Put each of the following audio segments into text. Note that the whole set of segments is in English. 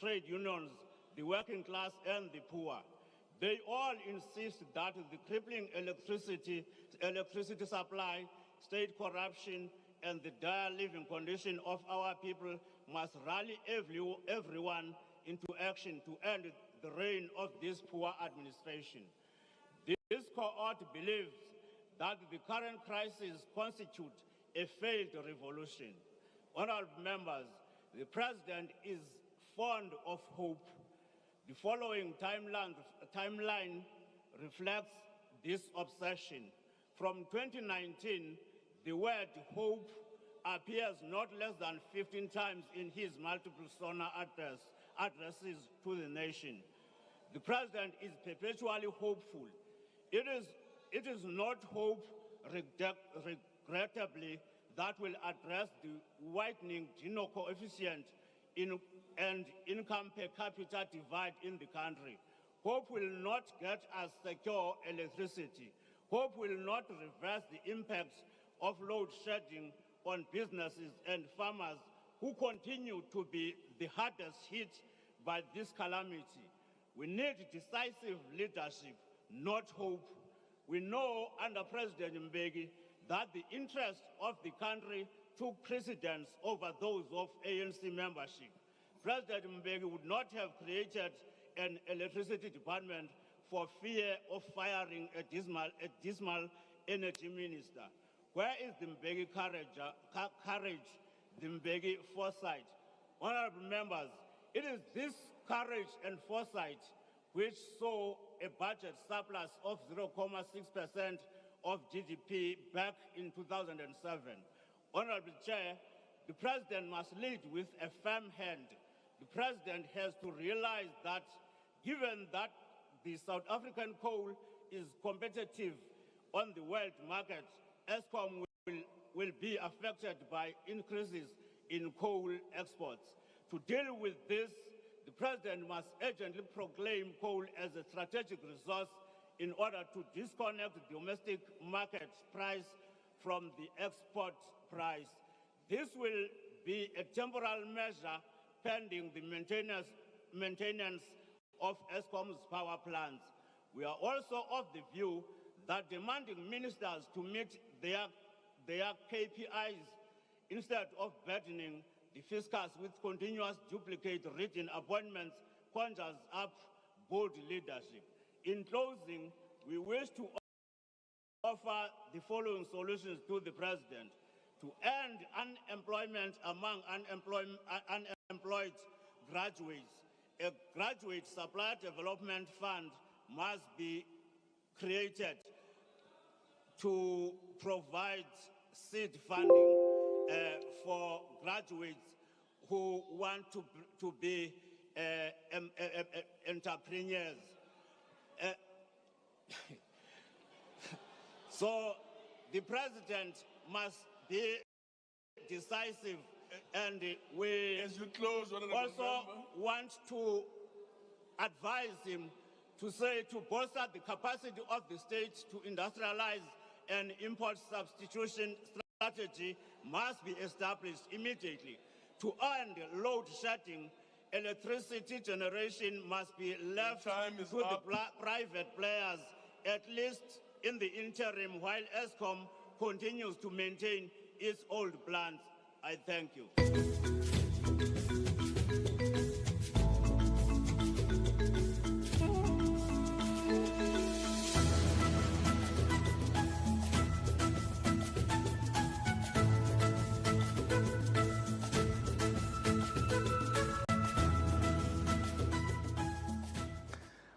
trade unions, the working class, and the poor. They all insist that the crippling electricity supply, state corruption, and the dire living condition of our people must rally everyone into action to end the reign of this poor administration. This cohort believes that the current crisis constitutes a failed revolution. Honorable members, the President is fond of hope. The following timeline reflects this obsession. From 2019, the word hope appears not less than 15 times in his multiple SONA addresses to the nation. The President is perpetually hopeful. It is not hope, regrettably, that will address the widening Gini coefficient and income per capita divide in the country. Hope will not get us secure electricity. Hope will not reverse the impacts of load shedding on businesses and farmers who continue to be the hardest hit by this calamity. We need decisive leadership, not hope. We know under President Mbeki that the interests of the country took precedence over those of ANC membership. President Mbeki would not have created an electricity department for fear of firing a dismal energy minister. Where is the Mbeki courage, the Mbeki foresight? Honorable members, it is this courage and foresight which saw a budget surplus of 0.6% of GDP back in 2007. Honorable Chair, the President must lead with a firm hand. The President has to realize that given that the South African coal is competitive on the world market, Eskom will be affected by increases in coal exports. To deal with this, the President must urgently proclaim coal as a strategic resource in order to disconnect the domestic market price from the export price. This will be a temporal measure pending the maintenance of Eskom's power plants. We are also of the view that demanding ministers to meet their KPIs instead of burdening the fiscus with continuous duplicate written appointments conjures up bold leadership. In closing, we wish to offer the following solutions to the President. To end unemployment among unemployed graduates, a graduate supply development fund must be created to provide seed funding for graduates who want to be entrepreneurs. So the President must be decisive, and we as you close, also want to advise him to bolster the capacity of the state to industrialize and import substitution strategy must be established immediately. To end load shedding, electricity generation must be left to the private players, at least in the interim, while Eskom continues to maintain its old plans. I thank you.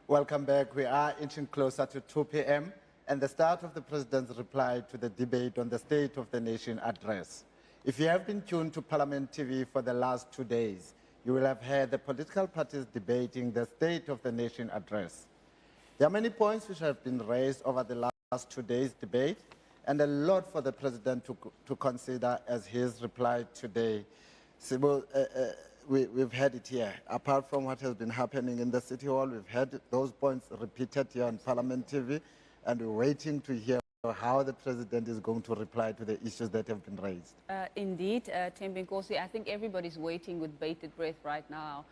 Welcome back. We are inching closer to 2 p.m. and the start of the President's reply to the debate on the State of the Nation address. If you have been tuned to Parliament TV for the last 2 days, you will have heard the political parties debating the State of the Nation address. There are many points which have been raised over the last 2 days' debate, and a lot for the President to consider as his reply today. So, we've had it here. Apart from what has been happening in the City Hall, we've had those points repeated here on Parliament TV, and we're waiting to hear how the president is going to reply to the issues that have been raised. Indeed, Thembinkosi, I think everybody's waiting with bated breath right now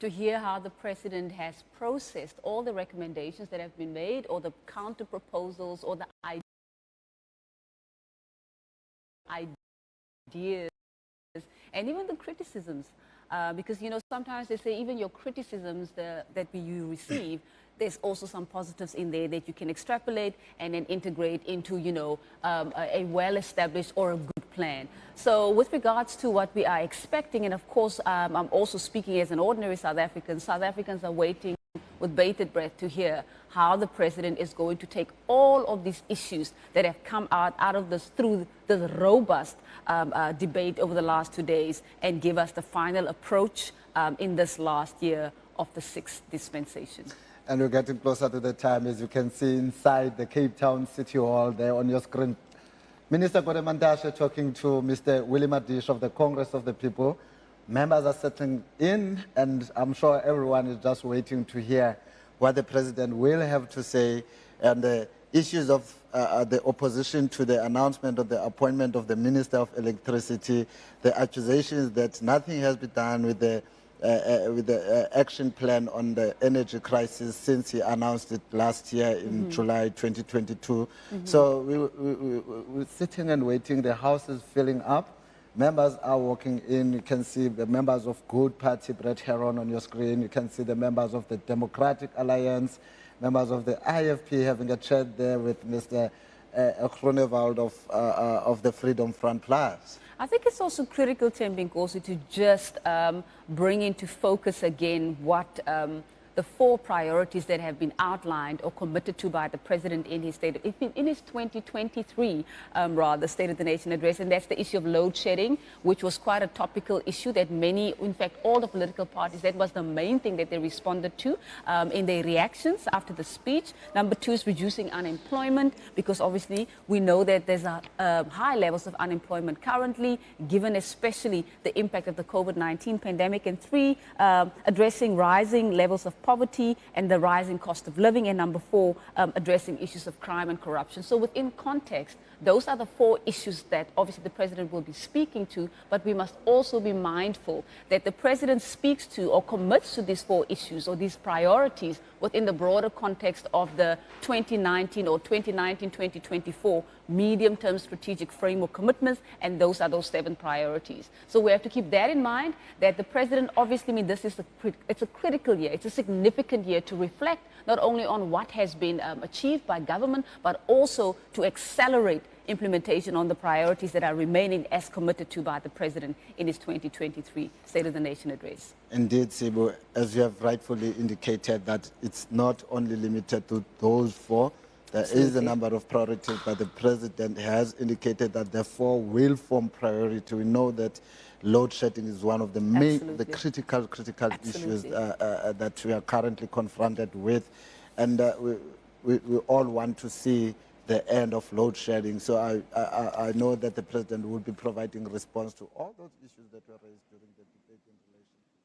to hear how the president has processed all the recommendations that have been made, or the counter proposals, or the ideas, and even the criticisms. Because, you know, sometimes they say even your criticisms that you receive, there's also some positives in there that you can extrapolate and then integrate into, you know, a well-established or a good plan. So with regards to what we are expecting, and of course, I'm also speaking as an ordinary South African, South Africans are waiting with bated breath to hear how the president is going to take all of these issues that have come out of this, through this robust debate over the last 2 days, and give us the final approach in this last year of the 6th dispensation. And we're getting closer to the time, as you can see inside the Cape Town City Hall there on your screen. Minister Gwede Mantashe talking to Mr. Willie Madish of the Congress of the People. Members are settling in, and I'm sure everyone is just waiting to hear what the president will have to say, and the issues of the opposition to the announcement of the appointment of the Minister of Electricity, the accusations that nothing has been done with the action plan on the energy crisis since he announced it last year in July 2022. So we're sitting and waiting. The House is filling up. Members are walking in. You can see the members of Good Party, Brett Heron, on your screen. You can see the members of the Democratic Alliance, members of the IFP having a chat there with Mr. Groenewald of the Freedom Front Plus. I think it's also critical, Thembinkosi, to just bring into focus again what the 4 priorities that have been outlined or committed to by the president in his in his 2023 State of the Nation address, and that's the issue of load shedding, which was quite a topical issue that many, in fact, all the political parties, that was the main thing that they responded to in their reactions after the speech. Number 2 is reducing unemployment, because obviously we know that there's high levels of unemployment currently, given especially the impact of the COVID-19 pandemic. And 3, addressing rising levels of poverty and the rising cost of living. And number 4, addressing issues of crime and corruption. So within context, those are the 4 issues that obviously the president will be speaking to, but we must also be mindful that the president speaks to or commits to these 4 issues or these priorities within the broader context of the 2019 or 2019-2024 medium-term strategic framework commitments, and those are those 7 priorities. So we have to keep that in mind, that the president, obviously, I mean, this is it's a critical year, it's a significant year to reflect not only on what has been achieved by government, but also to accelerate implementation on the priorities that are remaining as committed to by the president in his 2023 State of the Nation address. Indeed, Sibu, as you have rightfully indicated, that it's not only limited to those 4. There is a number of priorities, but the president has indicated that the 4 will form priority. We know that load shedding is one of the main, the critical issues that we are currently confronted with, and we all want to see the end of load shedding. So I know that the president will be providing response to all those issues that were raised during the debate in relation to that.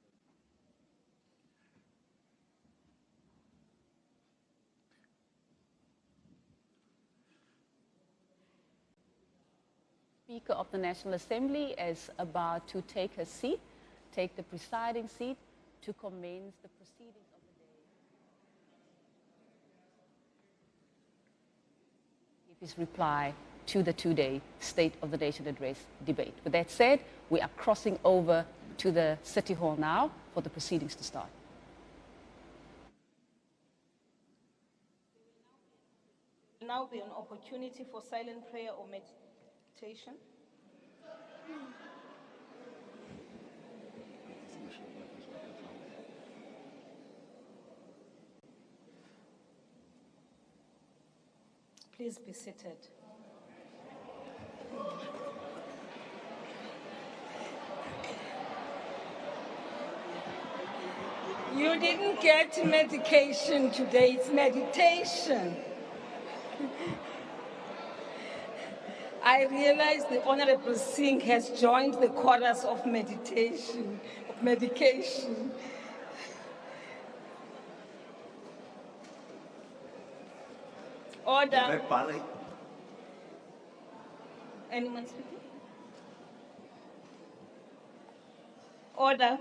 Speaker of the National Assembly is about to take her seat, take the presiding seat to commence the proceedings of the day. Give his reply to the 2-day State of the Nation address debate. With that said, we are crossing over to the City Hall now for the proceedings to start. There will now be an opportunity for silent prayer or meditation. Please be seated. You didn't get medication today, it's meditation. I realize the Honorable Singh has joined the chorus of meditation, of medication. Order. Anyone speaking? Order.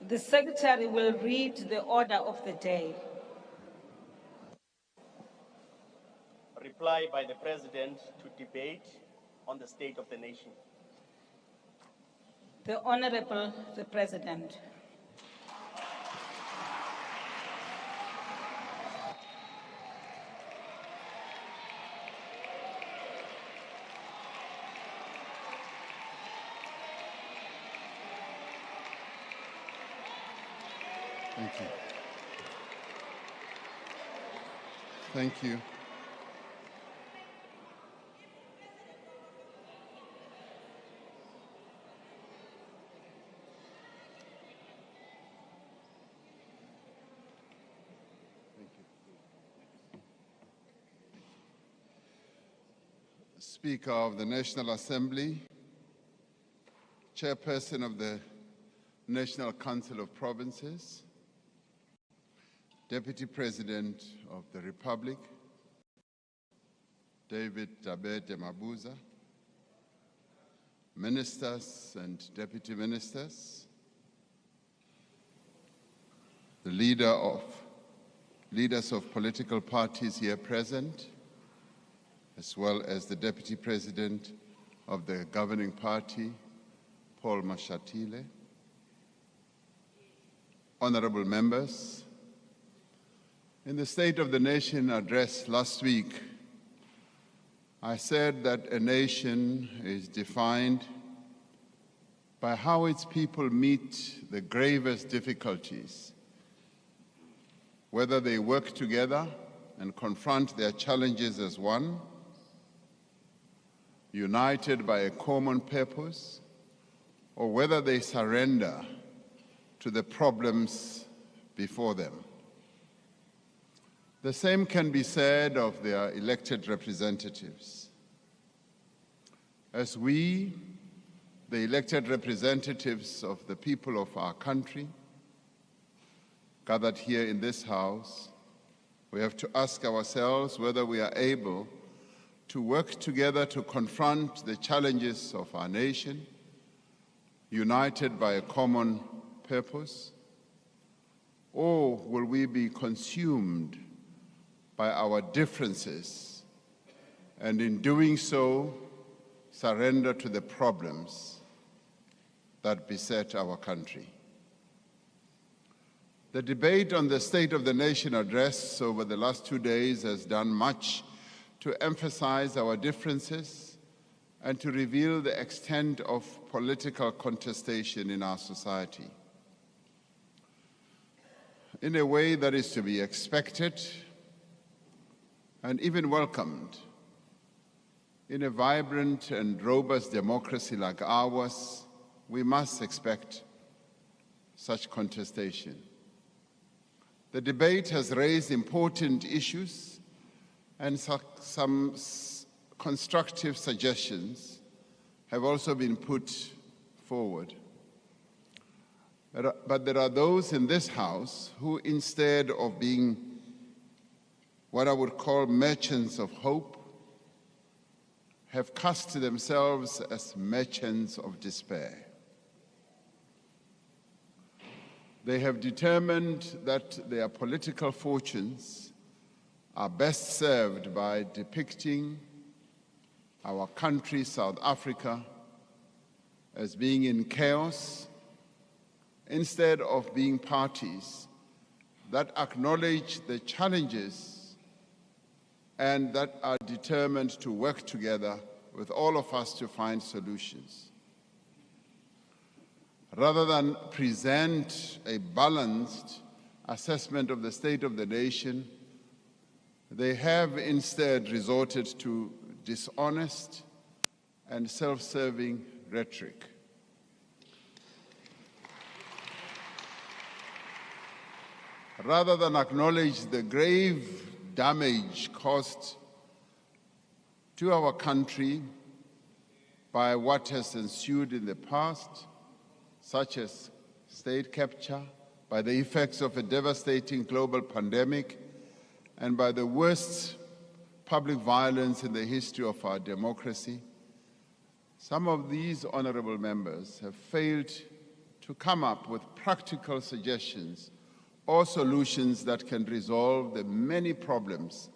The Secretary will read the order of the day. Reply by the President to debate on the state of the nation. The Honorable the President. Thank you. Thank you. Speaker of the National Assembly, Chairperson of the National Council of Provinces, Deputy President of the Republic, David Dabete Mabuza, Ministers and Deputy Ministers, the leaders of political parties here present, as well as the Deputy President of the governing party, Paul Mashatile, honorable members. In the State of the Nation address last week, I said that a nation is defined by how its people meet the gravest difficulties, whether they work together and confront their challenges as one, united by a common purpose, or whether they surrender to the problems before them. The same can be said of their elected representatives. As we, the elected representatives of the people of our country, gathered here in this House, we have to ask ourselves whether we are able to work together to confront the challenges of our nation, united by a common purpose, or will we be consumed by our differences and in doing so surrender to the problems that beset our country? The debate on the State of the Nation address over the last 2 days has done much to emphasize our differences and to reveal the extent of political contestation in our society. In a way that is to be expected and even welcomed, in a vibrant and robust democracy like ours, we must expect such contestation. The debate has raised important issues and some constructive suggestions have also been put forward. But there are those in this House who, instead of being what I would call merchants of hope, have cast themselves as merchants of despair. They have determined that their political fortunes are best served by depicting our country, South Africa, as being in chaos, instead of being parties that acknowledge the challenges and that are determined to work together with all of us to find solutions. Rather than present a balanced assessment of the state of the nation, they have instead resorted to dishonest and self-serving rhetoric. Rather than acknowledge the grave damage caused to our country by what has ensued in the past, such as state capture, by the effects of a devastating global pandemic, and by the worst public violence in the history of our democracy, some of these honorable members have failed to come up with practical suggestions or solutions that can resolve the many problems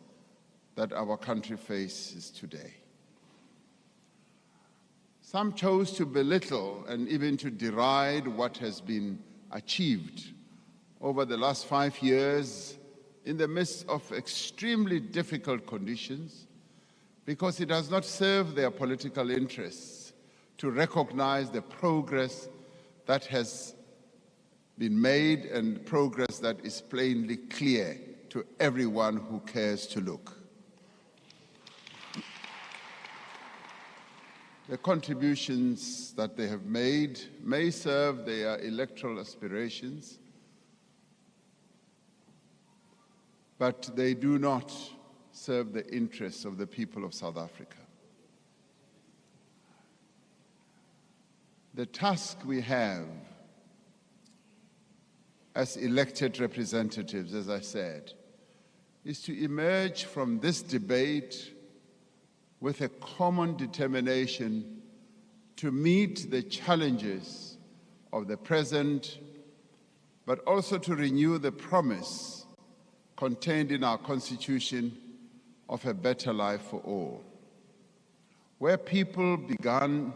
that our country faces today. Some chose to belittle and even to deride what has been achieved over the last 5 years in the midst of extremely difficult conditions, because it does not serve their political interests to recognize the progress that has been made and progress that is plainly clear to everyone who cares to look. The contributions that they have made may serve their electoral aspirations, but they do not serve the interests of the people of South Africa. The task we have as elected representatives, as I said, is to emerge from this debate with a common determination to meet the challenges of the present, but also to renew the promise contained in our Constitution of a better life for all. Where people began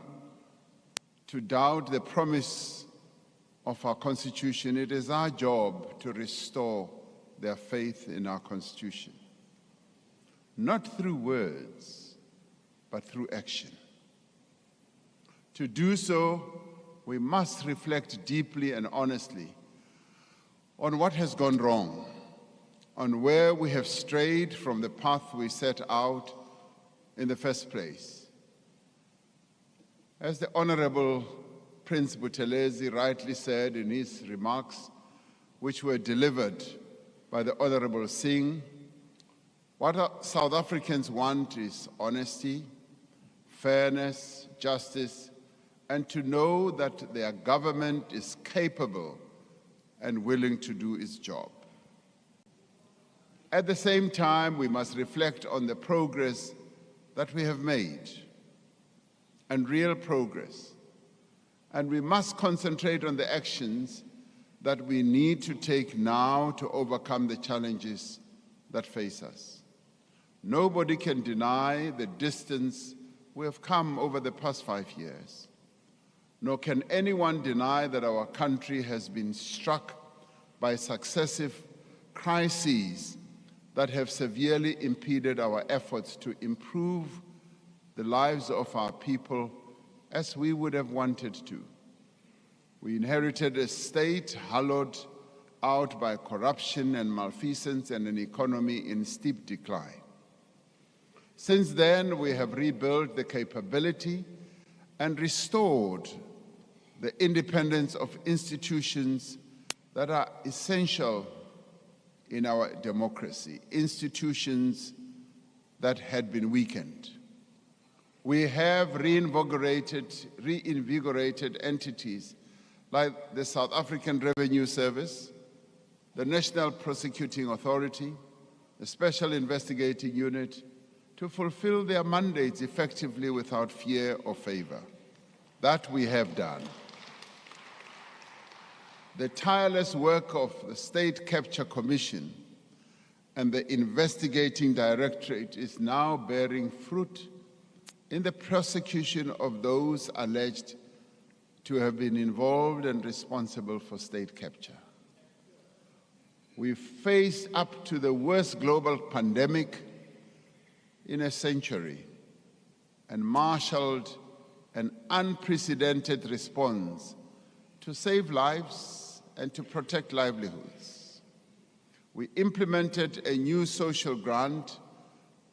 to doubt the promise of our Constitution, it is our job to restore their faith in our Constitution, not through words, but through action. To do so, we must reflect deeply and honestly on what has gone wrong, on where we have strayed from the path we set out in the first place. As the Honorable Prince Buthelezi rightly said in his remarks, which were delivered by the Honorable Singh, what South Africans want is honesty, fairness, justice, and to know that their government is capable and willing to do its job. At the same time, we must reflect on the progress that we have made, and real progress. And we must concentrate on the actions that we need to take now to overcome the challenges that face us. Nobody can deny the distance we have come over the past 5 years, nor can anyone deny that our country has been struck by successive crises that have severely impeded our efforts to improve the lives of our people as we would have wanted to. We inherited a state hollowed out by corruption and malfeasance and an economy in steep decline. Since then, we have rebuilt the capability and restored the independence of institutions that are essential in our democracy, institutions that had been weakened. We have reinvigorated entities like the South African Revenue Service, the National Prosecuting Authority, the Special Investigating Unit, to fulfill their mandates effectively without fear or favor. That we have done. The tireless work of the State Capture Commission and the Investigating Directorate is now bearing fruit in the prosecution of those alleged to have been involved and responsible for state capture. We faced up to the worst global pandemic in a century and marshaled an unprecedented response to save lives and to protect livelihoods. We implemented a new social grant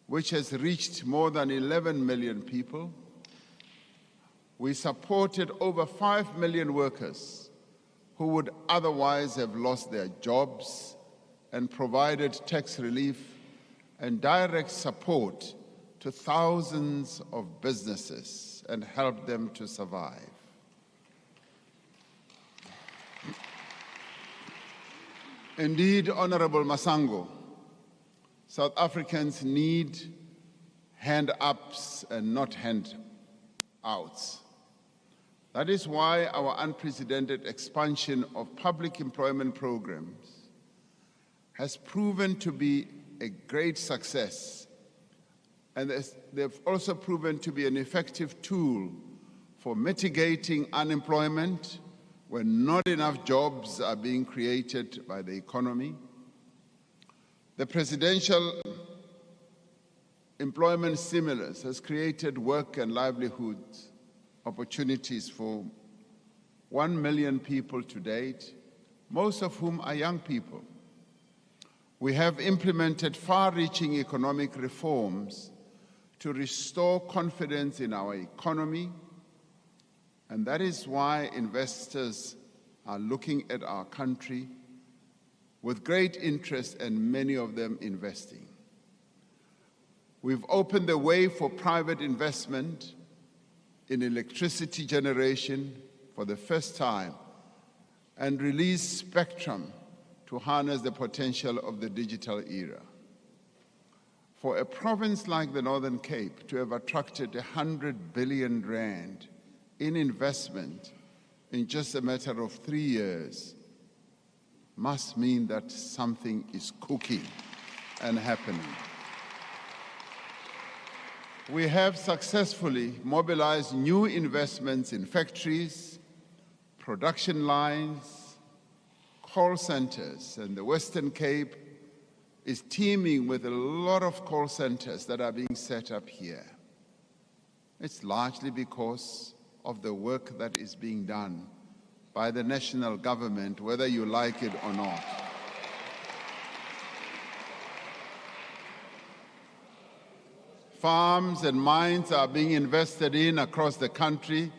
which has reached more than 11 million people. We supported over 5 million workers who would otherwise have lost their jobs and provided tax relief and direct support to thousands of businesses and helped them to survive. Indeed, Honorable Masango, South Africans need hand-ups and not handouts. That is why our unprecedented expansion of public employment programs has proven to be a great success, and they've also proven to be an effective tool for mitigating unemployment when not enough jobs are being created by the economy. The presidential employment stimulus has created work and livelihood opportunities for 1 million people to date, most of whom are young people. We have implemented far-reaching economic reforms to restore confidence in our economy, and that is why investors are looking at our country with great interest, and many of them investing. We've opened the way for private investment in electricity generation for the first time and released spectrum to harness the potential of the digital era. For a province like the Northern Cape to have attracted 100 billion rand in investment in just a matter of 3 years must mean that something is cooking and happening. We have successfully mobilized new investments in factories, production lines, call centers, and the Western Cape is teeming with a lot of call centers that are being set up here. It's largely because of the work that is being done by the national government, whether you like it or not. Farms and mines are being invested in across the country.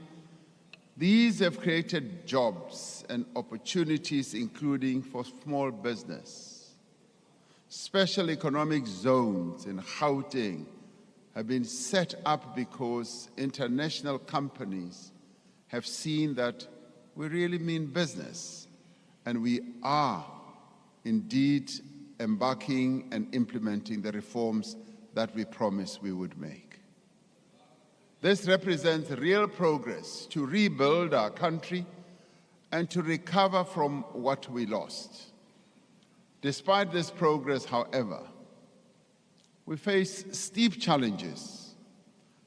These have created jobs and opportunities, including for small business. Special economic zones in Gauteng have been set up because international companies have seen that we really mean business, and we are indeed embarking and implementing the reforms that we promised we would make. This represents real progress to rebuild our country and to recover from what we lost. Despite this progress, however, we face steep challenges.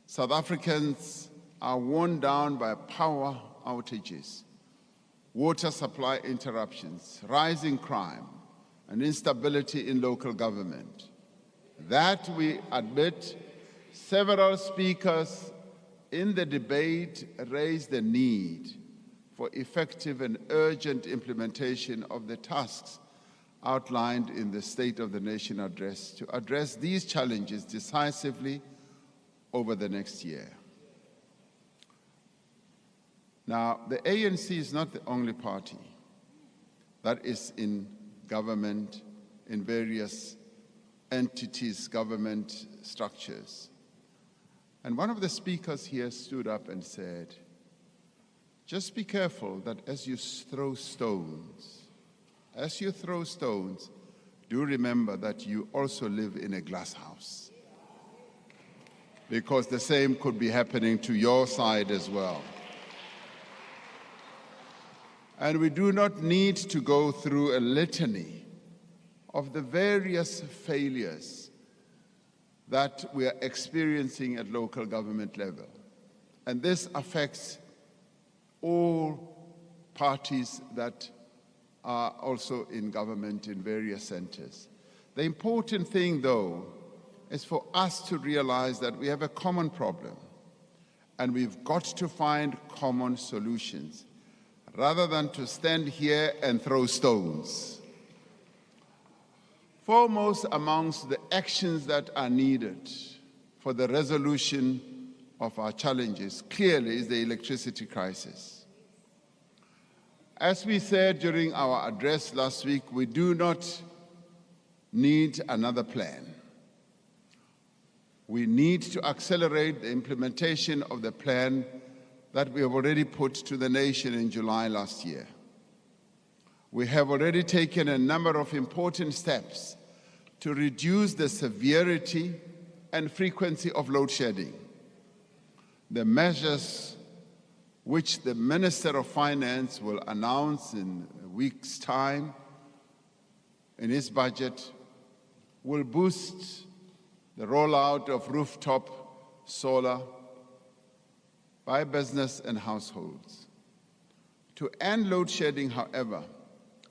South Africans are worn down by power outages, water supply interruptions, rising crime, and instability in local government. That, we admit, several speakers in the debate raised the need for effective and urgent implementation of the tasks outlined in the State of the Nation address to address these challenges decisively over the next year. Now, the ANC is not the only party that is in government, in various entities, government structures. And one of the speakers here stood up and said, just be careful that as you throw stones, do remember that you also live in a glass house, because the same could be happening to your side as well. And we do not need to go through a litany of the various failures that we are experiencing at local government level. And this affects all parties that are also in government in various centers. The important thing, though, is for us to realize that we have a common problem, and we've got to find common solutions, rather than to stand here and throw stones. Foremost amongst the actions that are needed for the resolution of our challenges clearly is the electricity crisis. As we said during our address last week, we do not need another plan. We need to accelerate the implementation of the plan that we have already put to the nation in July last year. We have already taken a number of important steps to reduce the severity and frequency of load shedding. The measures which the Minister of Finance will announce in a week's time in his budget will boost the rollout of rooftop solar by business and households. To end load shedding, however,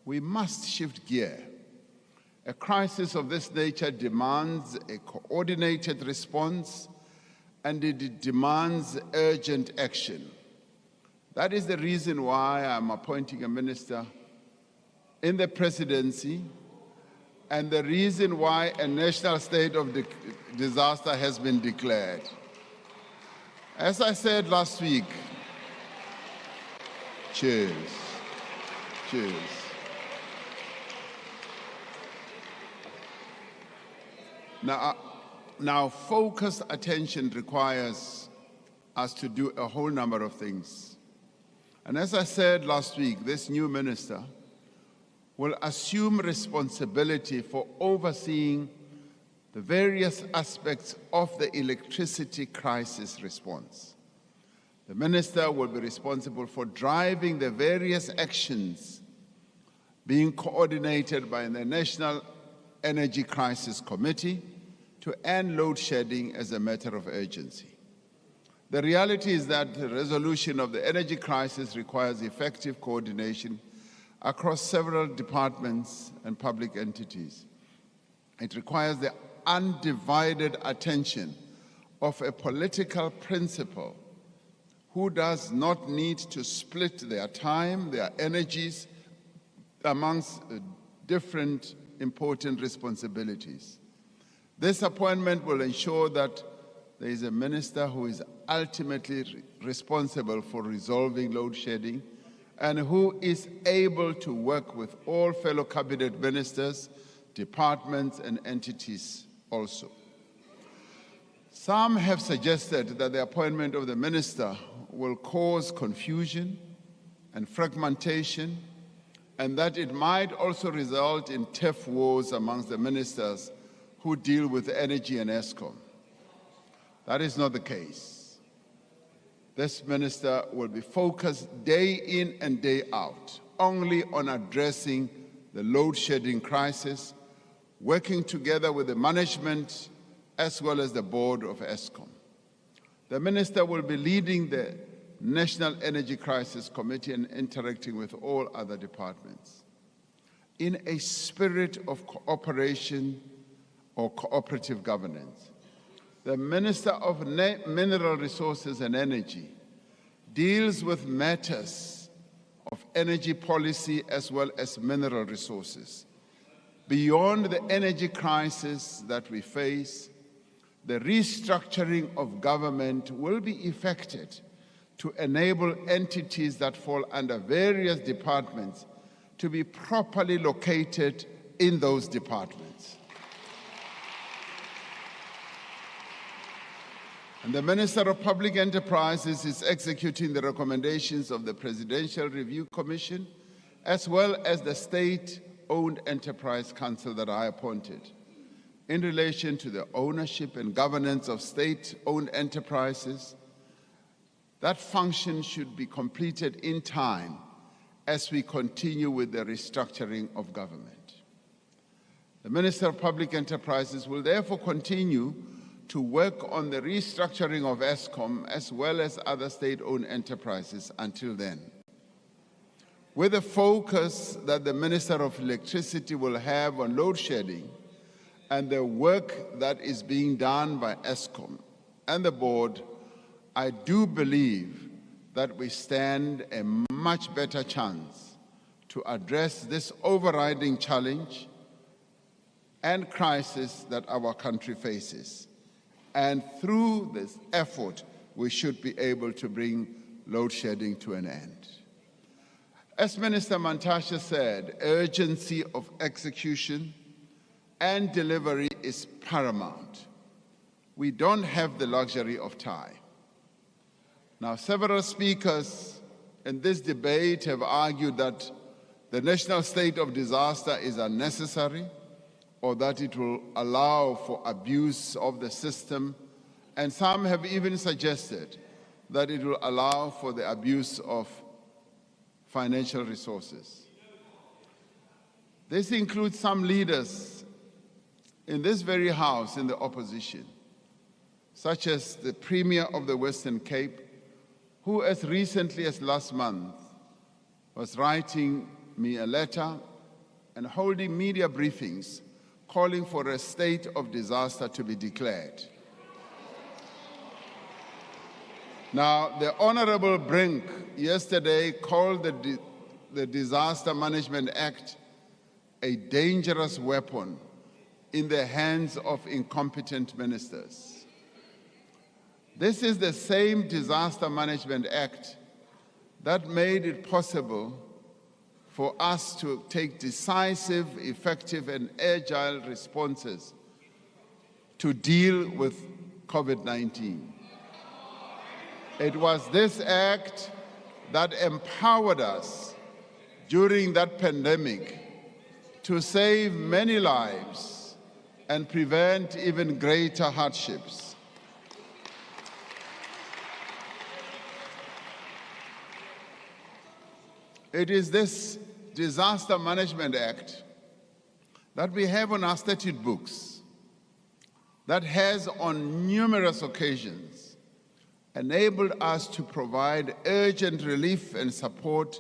we must shift gear. A crisis of this nature demands a coordinated response, and it demands urgent action. That is the reason why I'm appointing a minister in the presidency, and the reason why a national state of disaster has been declared. As I said last week, cheers. Now, focused attention requires us to do a whole number of things. And as I said last week, this new minister will assume responsibility for overseeing the various aspects of the electricity crisis response. The minister will be responsible for driving the various actions being coordinated by the National Energy Crisis Committee to end load shedding as a matter of urgency. The reality is that the resolution of the energy crisis requires effective coordination across several departments and public entities. It requires the undivided attention of a political principal who does not need to split their time, their energies amongst different important responsibilities. This appointment will ensure that there is a minister who is ultimately responsible for resolving load shedding and who is able to work with all fellow cabinet ministers, departments, and entities also. Some have suggested that the appointment of the minister will cause confusion and fragmentation, and that it might also result in turf wars amongst the ministers who deal with energy and ESCOM. That is not the case. This minister will be focused day in and day out only on addressing the load shedding crisis, working together with the management as well as the board of ESCOM. The minister will be leading the National Energy Crisis Committee and interacting with all other departments in a spirit of cooperation or cooperative governance. The Minister of Mineral Resources and Energy deals with matters of energy policy as well as mineral resources. Beyond the energy crisis that we face, the restructuring of government will be effected to enable entities that fall under various departments to be properly located in those departments. And the Minister of Public Enterprises is executing the recommendations of the Presidential Review Commission as well as the State-Owned Enterprise Council that I appointed in relation to the ownership and governance of state-owned enterprises. That function should be completed in time as we continue with the restructuring of government. The Minister of Public Enterprises will therefore continue to work on the restructuring of ESCOM as well as other state-owned enterprises until then. With the focus that the Minister of Electricity will have on load shedding and the work that is being done by ESCOM and the board, I do believe that we stand a much better chance to address this overriding challenge and crisis that our country faces. And through this effort, we should be able to bring load shedding to an end. As Minister Mantashe said, urgency of execution and delivery is paramount. We don't have the luxury of time. Now, several speakers in this debate have argued that the national state of disaster is unnecessary or that it will allow for abuse of the system, and some have even suggested that it will allow for the abuse of financial resources. This includes some leaders in this very House in the opposition, such as the Premier of the Western Cape, who as recently as last month was writing me a letter and holding media briefings calling for a state of disaster to be declared. Now, the Honorable Brink yesterday called the Disaster Management Act a dangerous weapon in the hands of incompetent ministers. This is the same Disaster Management Act that made it possible for us to take decisive, effective, and agile responses to deal with COVID-19. It was this act that empowered us during that pandemic to save many lives and prevent even greater hardships. It is this Disaster Management Act that we have on our statute books that has on numerous occasions enabled us to provide urgent relief and support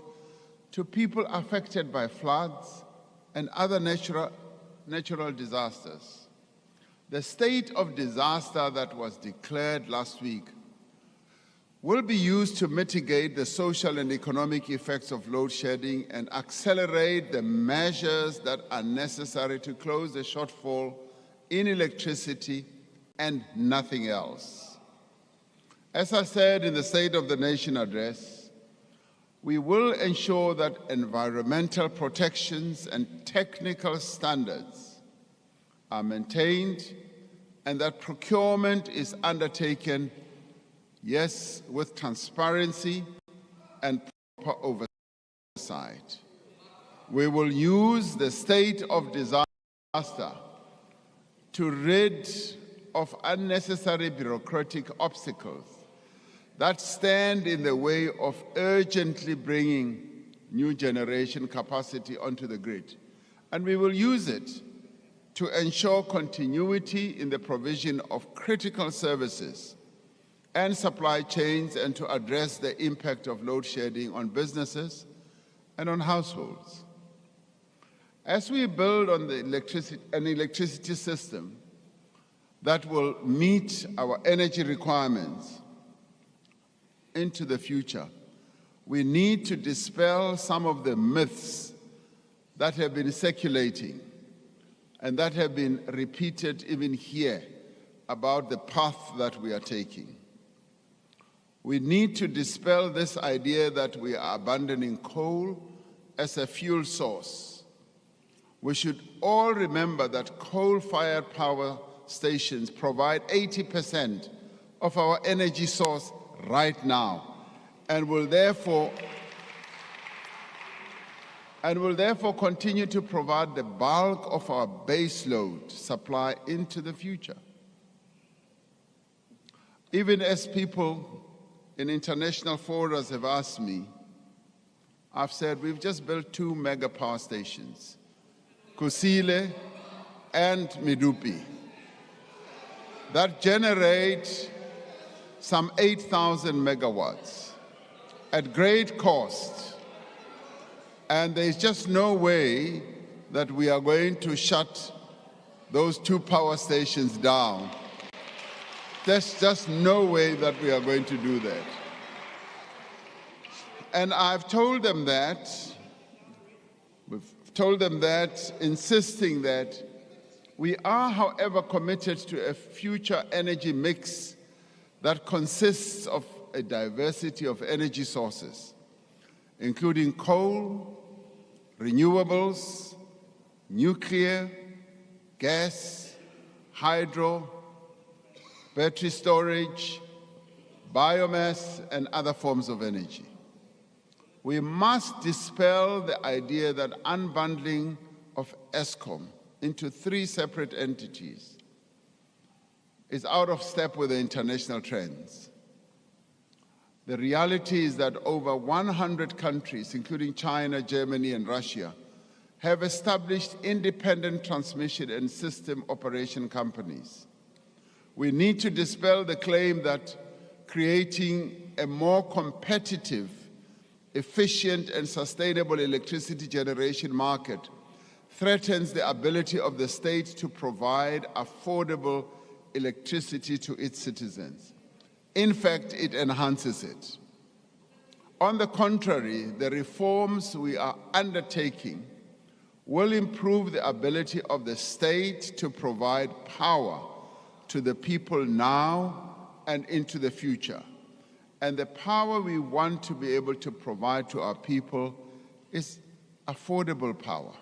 to people affected by floods and other natural disasters. The state of disaster that was declared last week will be used to mitigate the social and economic effects of load shedding and accelerate the measures that are necessary to close the shortfall in electricity and nothing else. As I said in the State of the Nation address, we will ensure that environmental protections and technical standards are maintained and that procurement is undertaken, yes, with transparency and proper oversight. We will use the state of disaster to rid of unnecessary bureaucratic obstacles that stand in the way of urgently bringing new generation capacity onto the grid. And we will use it to ensure continuity in the provision of critical services and supply chains and to address the impact of load shedding on businesses and on households. As we build on an electricity system that will meet our energy requirements into the future, we need to dispel some of the myths that have been circulating and that have been repeated even here about the path that we are taking. We need to dispel this idea that we are abandoning coal as a fuel source. We should all remember that coal-fired power stations provide 80% of our energy source right now and will therefore continue to provide the bulk of our base load supply into the future. Even as people in international forums have asked me, I've said we've just built 2 mega power stations, Kusile and Medupi, that generate some 8,000 megawatts at great cost. And there's just no way that we are going to shut those 2 power stations down. There's just no way that we are going to do that. And I've told them that, insisting that we are, however, committed to a future energy mix that consists of a diversity of energy sources, including coal, renewables, nuclear, gas, hydro, battery storage, biomass, and other forms of energy. We must dispel the idea that unbundling of Eskom into 3 separate entities is out of step with the international trends. The reality is that over 100 countries, including China, Germany, and Russia, have established independent transmission and system operation companies. We need to dispel the claim that creating a more competitive, efficient, and sustainable electricity generation market threatens the ability of the state to provide affordable electricity to its citizens. In fact, it enhances it. On the contrary, the reforms we are undertaking will improve the ability of the state to provide power to the people now and into the future. And the power we want to be able to provide to our people is affordable power.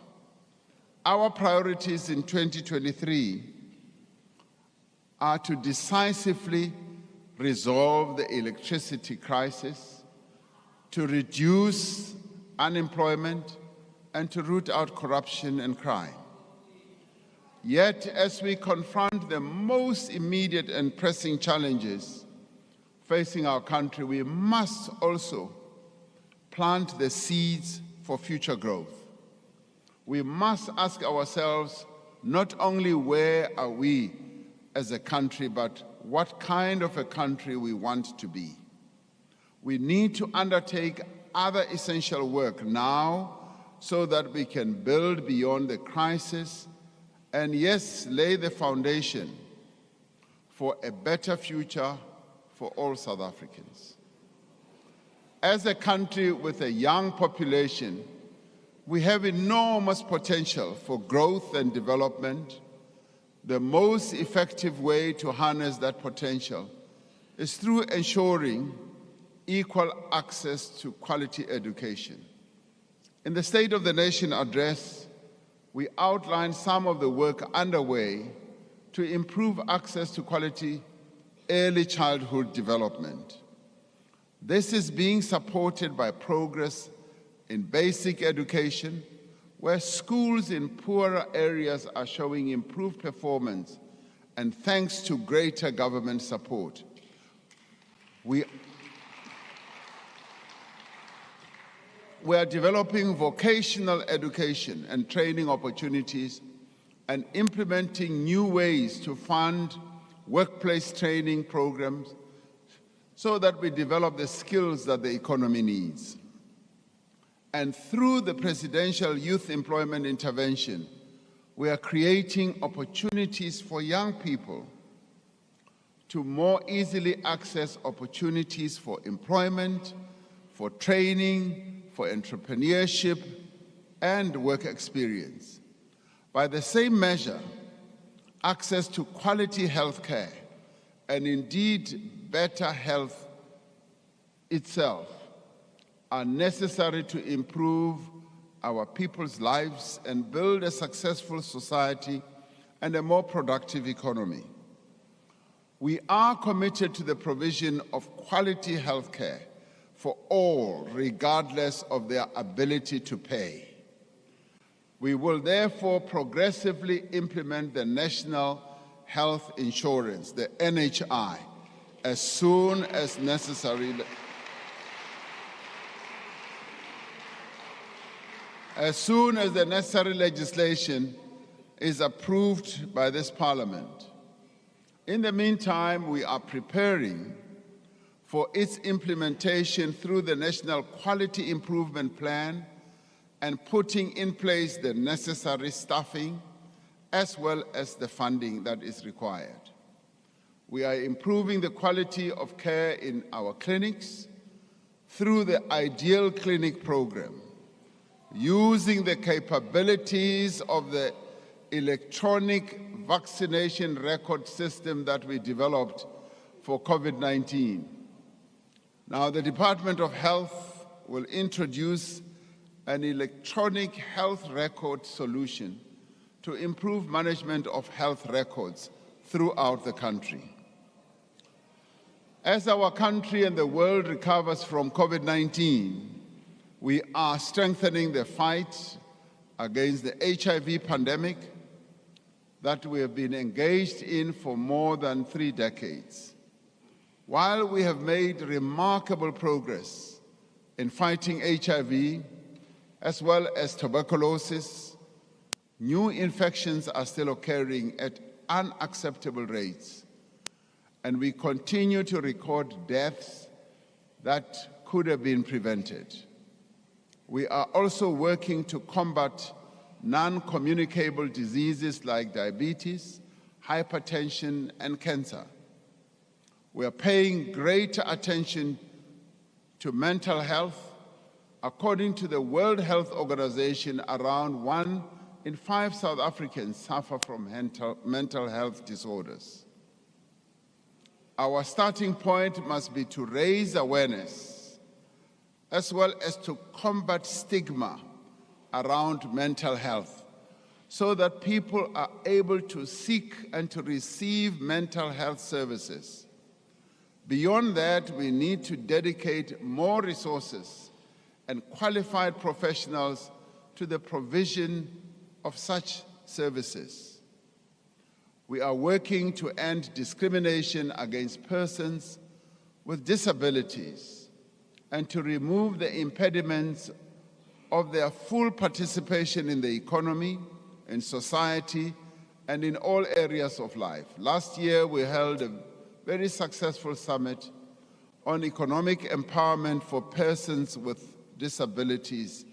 Our priorities in 2023 are to decisively resolve the electricity crisis, to reduce unemployment, and to root out corruption and crime. Yet, as we confront the most immediate and pressing challenges facing our country, we must also plant the seeds for future growth. We must ask ourselves not only where are we as a country, but what kind of a country we want to be. We need to undertake other essential work now so that we can build beyond the crisis and, yes, lay the foundation for a better future for all South Africans. As a country with a young population, we have enormous potential for growth and development. The most effective way to harness that potential is through ensuring equal access to quality education. In the State of the Nation address, we outlined some of the work underway to improve access to quality early childhood development. This is being supported by progress in basic education, where schools in poorer areas are showing improved performance, and thanks to greater government support. We are developing vocational education and training opportunities and implementing new ways to fund workplace training programs so that we develop the skills that the economy needs. And through the Presidential Youth Employment Intervention, we are creating opportunities for young people to more easily access opportunities for employment, for training, for entrepreneurship, and work experience. By the same measure, access to quality health care, and indeed better health itself, are necessary to improve our people's lives and build a successful society and a more productive economy. We are committed to the provision of quality health care for all, regardless of their ability to pay. We will therefore progressively implement the National Health Insurance, the NHI, as soon as necessary. As soon as the necessary legislation is approved by this Parliament. In the meantime, we are preparing for its implementation through the National Quality Improvement Plan and putting in place the necessary staffing as well as the funding that is required. We are improving the quality of care in our clinics through the Ideal Clinic program, using the capabilities of the electronic vaccination record system that we developed for COVID-19. Now, the Department of Health will introduce an electronic health record solution to improve management of health records throughout the country. As our country and the world recovers from COVID-19, we are strengthening the fight against the HIV pandemic that we have been engaged in for more than 3 decades. While we have made remarkable progress in fighting HIV, as well as tuberculosis, new infections are still occurring at unacceptable rates, and we continue to record deaths that could have been prevented. We are also working to combat non-communicable diseases like diabetes, hypertension, and cancer. We are paying greater attention to mental health. According to the World Health Organization, around 1 in 5 South Africans suffer from mental health disorders. Our starting point must be to raise awareness, as well as to combat stigma around mental health, so that people are able to seek and to receive mental health services. Beyond that, we need to dedicate more resources and qualified professionals to the provision of such services. We are working to end discrimination against persons with disabilities and to remove the impediments of their full participation in the economy, in society, and in all areas of life. Last year, we held a very successful summit on economic empowerment for persons with disabilities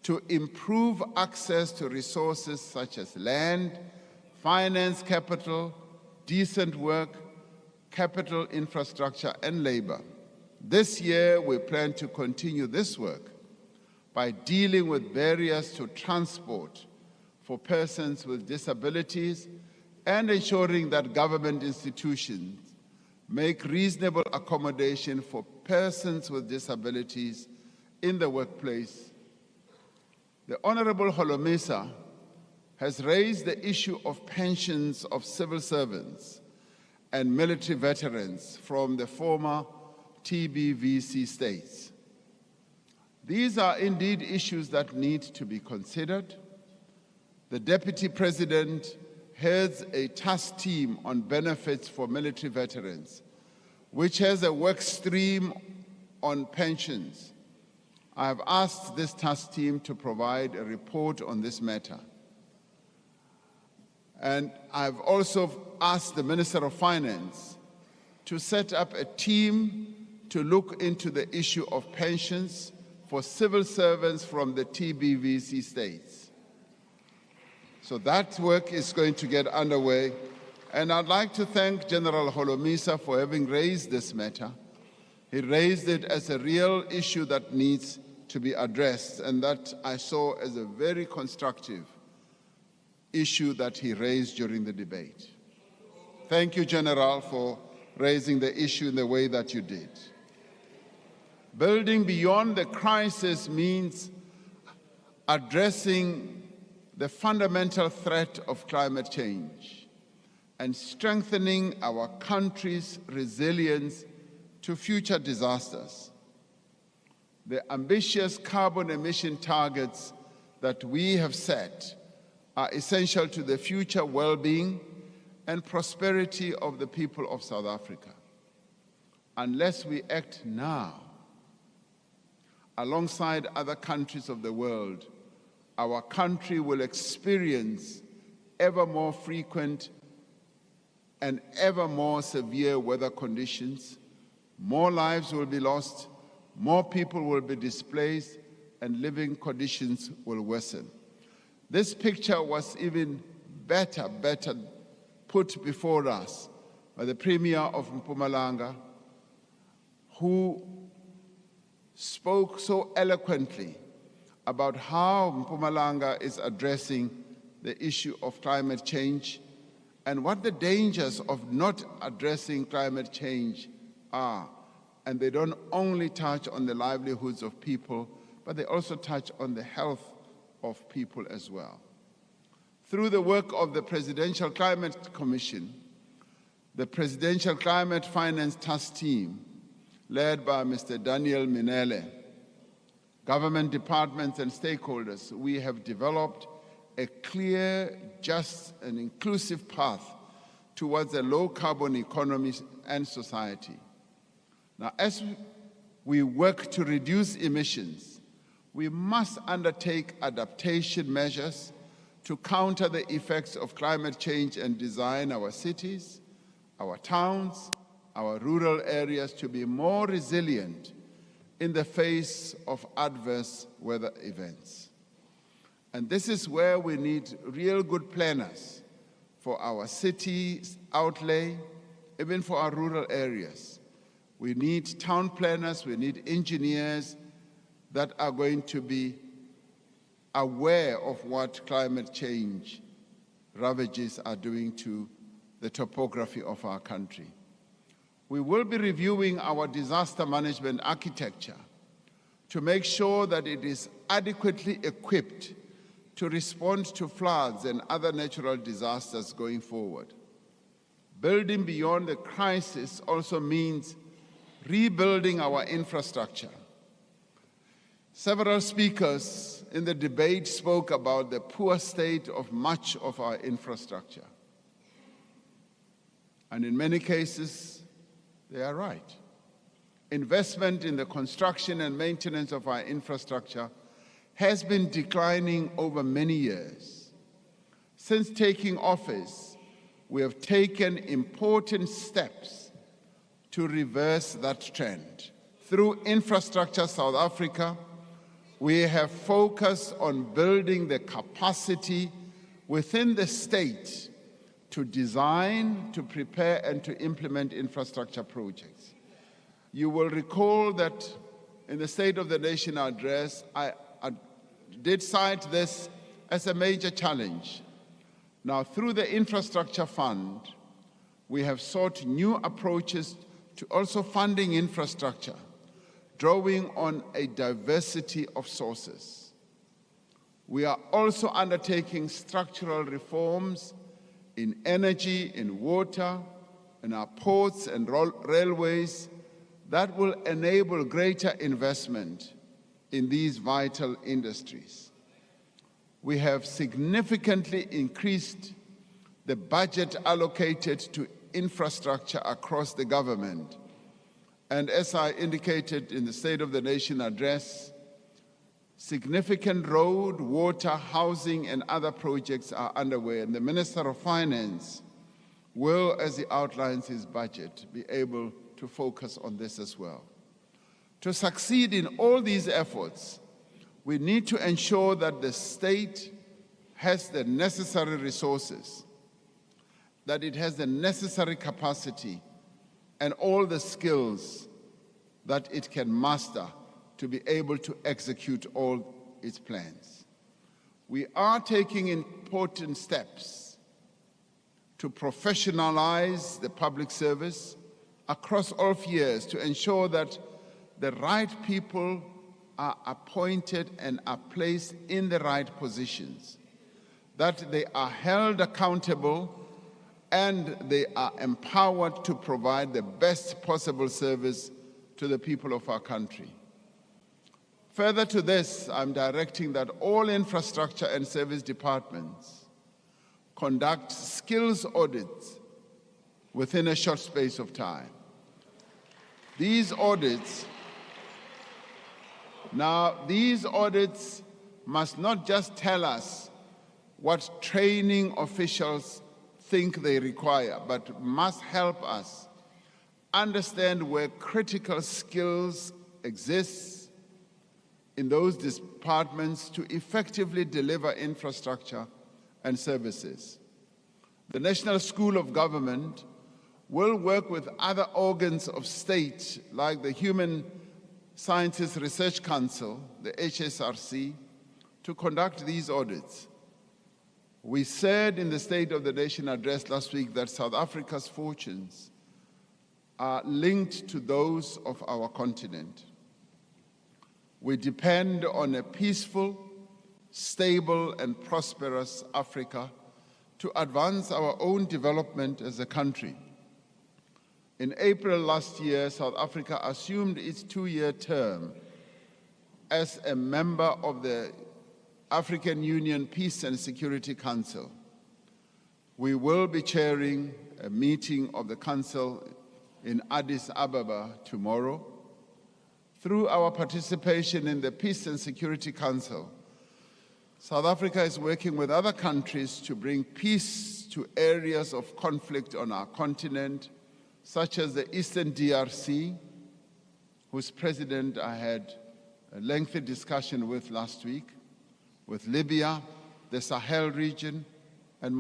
to improve access to resources such as land, finance, capital, decent work, capital infrastructure, and labor. This year, we plan to continue this work by dealing with barriers to transport for persons with disabilities and ensuring that government institutions make reasonable accommodation for persons with disabilities in the workplace. The Honorable Holomisa has raised the issue of pensions of civil servants and military veterans from the former TBVC states. These are indeed issues that need to be considered. The Deputy President heads a task team on benefits for military veterans, which has a work stream on pensions. I have asked this task team to provide a report on this matter. And I've also asked the Minister of Finance to set up a team to look into the issue of pensions for civil servants from the TBVC states. So that work is going to get underway. And I'd like to thank General Holomisa for having raised this matter. He raised it as a real issue that needs to be addressed, and that I saw as a very constructive issue that he raised during the debate. Thank you, General, for raising the issue in the way that you did. Building beyond the crisis means addressing the fundamental threat of climate change and strengthening our country's resilience to future disasters. The ambitious carbon emission targets that we have set are essential to the future well-being and prosperity of the people of South Africa. Unless we act now, alongside other countries of the world, our country will experience ever more frequent and ever more severe weather conditions. More lives will be lost, more people will be displaced, and living conditions will worsen. This picture was even better put before us by the Premier of Mpumalanga, who spoke so eloquently about how Mpumalanga is addressing the issue of climate change and what the dangers of not addressing climate change are. And they don't only touch on the livelihoods of people, but they also touch on the health of people as well. Through the work of the Presidential Climate Commission, the Presidential Climate Finance Task Team, led by Mr. Daniel Minele, government departments and stakeholders, we have developed a clear, just, and inclusive path towards a low-carbon economy and society. Now, as we work to reduce emissions, we must undertake adaptation measures to counter the effects of climate change and design our cities, our towns, our rural areas to be more resilient in the face of adverse weather events. And this is where we need real good planners for our cities outlay, even for our rural areas. We need town planners, we need engineers that are going to be aware of what climate change ravages are doing to the topography of our country. We will be reviewing our disaster management architecture to make sure that it is adequately equipped to respond to floods and other natural disasters going forward. Building beyond the crisis also means rebuilding our infrastructure. Several speakers in the debate spoke about the poor state of much of our infrastructure. And in many cases, they are right. Investment in the construction and maintenance of our infrastructure has been declining over many years. Since taking office, we have taken important steps to reverse that trend. Through Infrastructure South Africa, we have focused on building the capacity within the state to design, to prepare, and to implement infrastructure projects. You will recall that in the State of the Nation address, I did cite this as a major challenge. Now, through the Infrastructure Fund, we have sought new approaches to also funding infrastructure, drawing on a diversity of sources. We are also undertaking structural reforms in energy, in water, in our ports and railways that will enable greater investment in these vital industries. We have significantly increased the budget allocated to infrastructure across the government. And as I indicated in the State of the Nation address, significant road, water, housing, and other projects are underway. And the Minister of Finance will, as he outlines his budget, be able to focus on this as well. To succeed in all these efforts, we need to ensure that the state has the necessary resources, that it has the necessary capacity and all the skills that it can master to be able to execute all its plans. We are taking important steps to professionalize the public service across all spheres to ensure that the right people are appointed and are placed in the right positions, that they are held accountable and they are empowered to provide the best possible service to the people of our country. Further to this, I'm directing that all infrastructure and service departments conduct skills audits within a short space of time. These audits must not just tell us what training officials think they require, but must help us understand where critical skills exist in those departments to effectively deliver infrastructure and services. The National School of Government will work with other organs of state like the Human Sciences Research Council, the HSRC, to conduct these audits. We said in the State of the Nation address last week that South Africa's fortunes are linked to those of our continent. We depend on a peaceful, stable, and prosperous Africa to advance our own development as a country. In April last year, South Africa assumed its two-year term as a member of the African Union Peace and Security Council. We will be chairing a meeting of the Council in Addis Ababa tomorrow. Through our participation in the Peace and Security Council, South Africa is working with other countries to bring peace to areas of conflict on our continent, such as the Eastern DRC, whose president I had a lengthy discussion with last week, with Libya, the Sahel region, and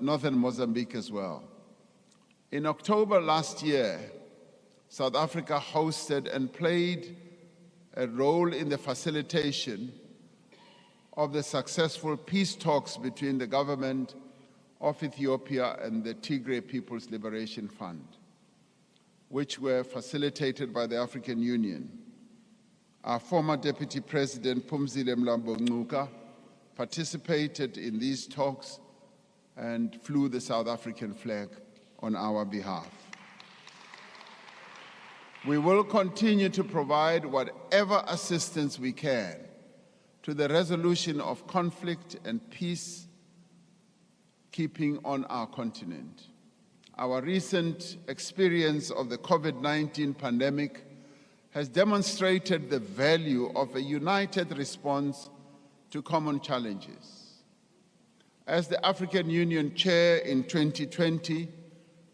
northern Mozambique as well. In October last year, South Africa hosted and played a role in the facilitation of the successful peace talks between the government of Ethiopia and the Tigray People's Liberation Front, which were facilitated by the African Union. Our former Deputy President Phumzile Mlambo Ngcuka participated in these talks and flew the South African flag on our behalf. We will continue to provide whatever assistance we can to the resolution of conflict and peace keeping on our continent. Our recent experience of the COVID-19 pandemic has demonstrated the value of a united response to common challenges. As the African Union Chair in 2020,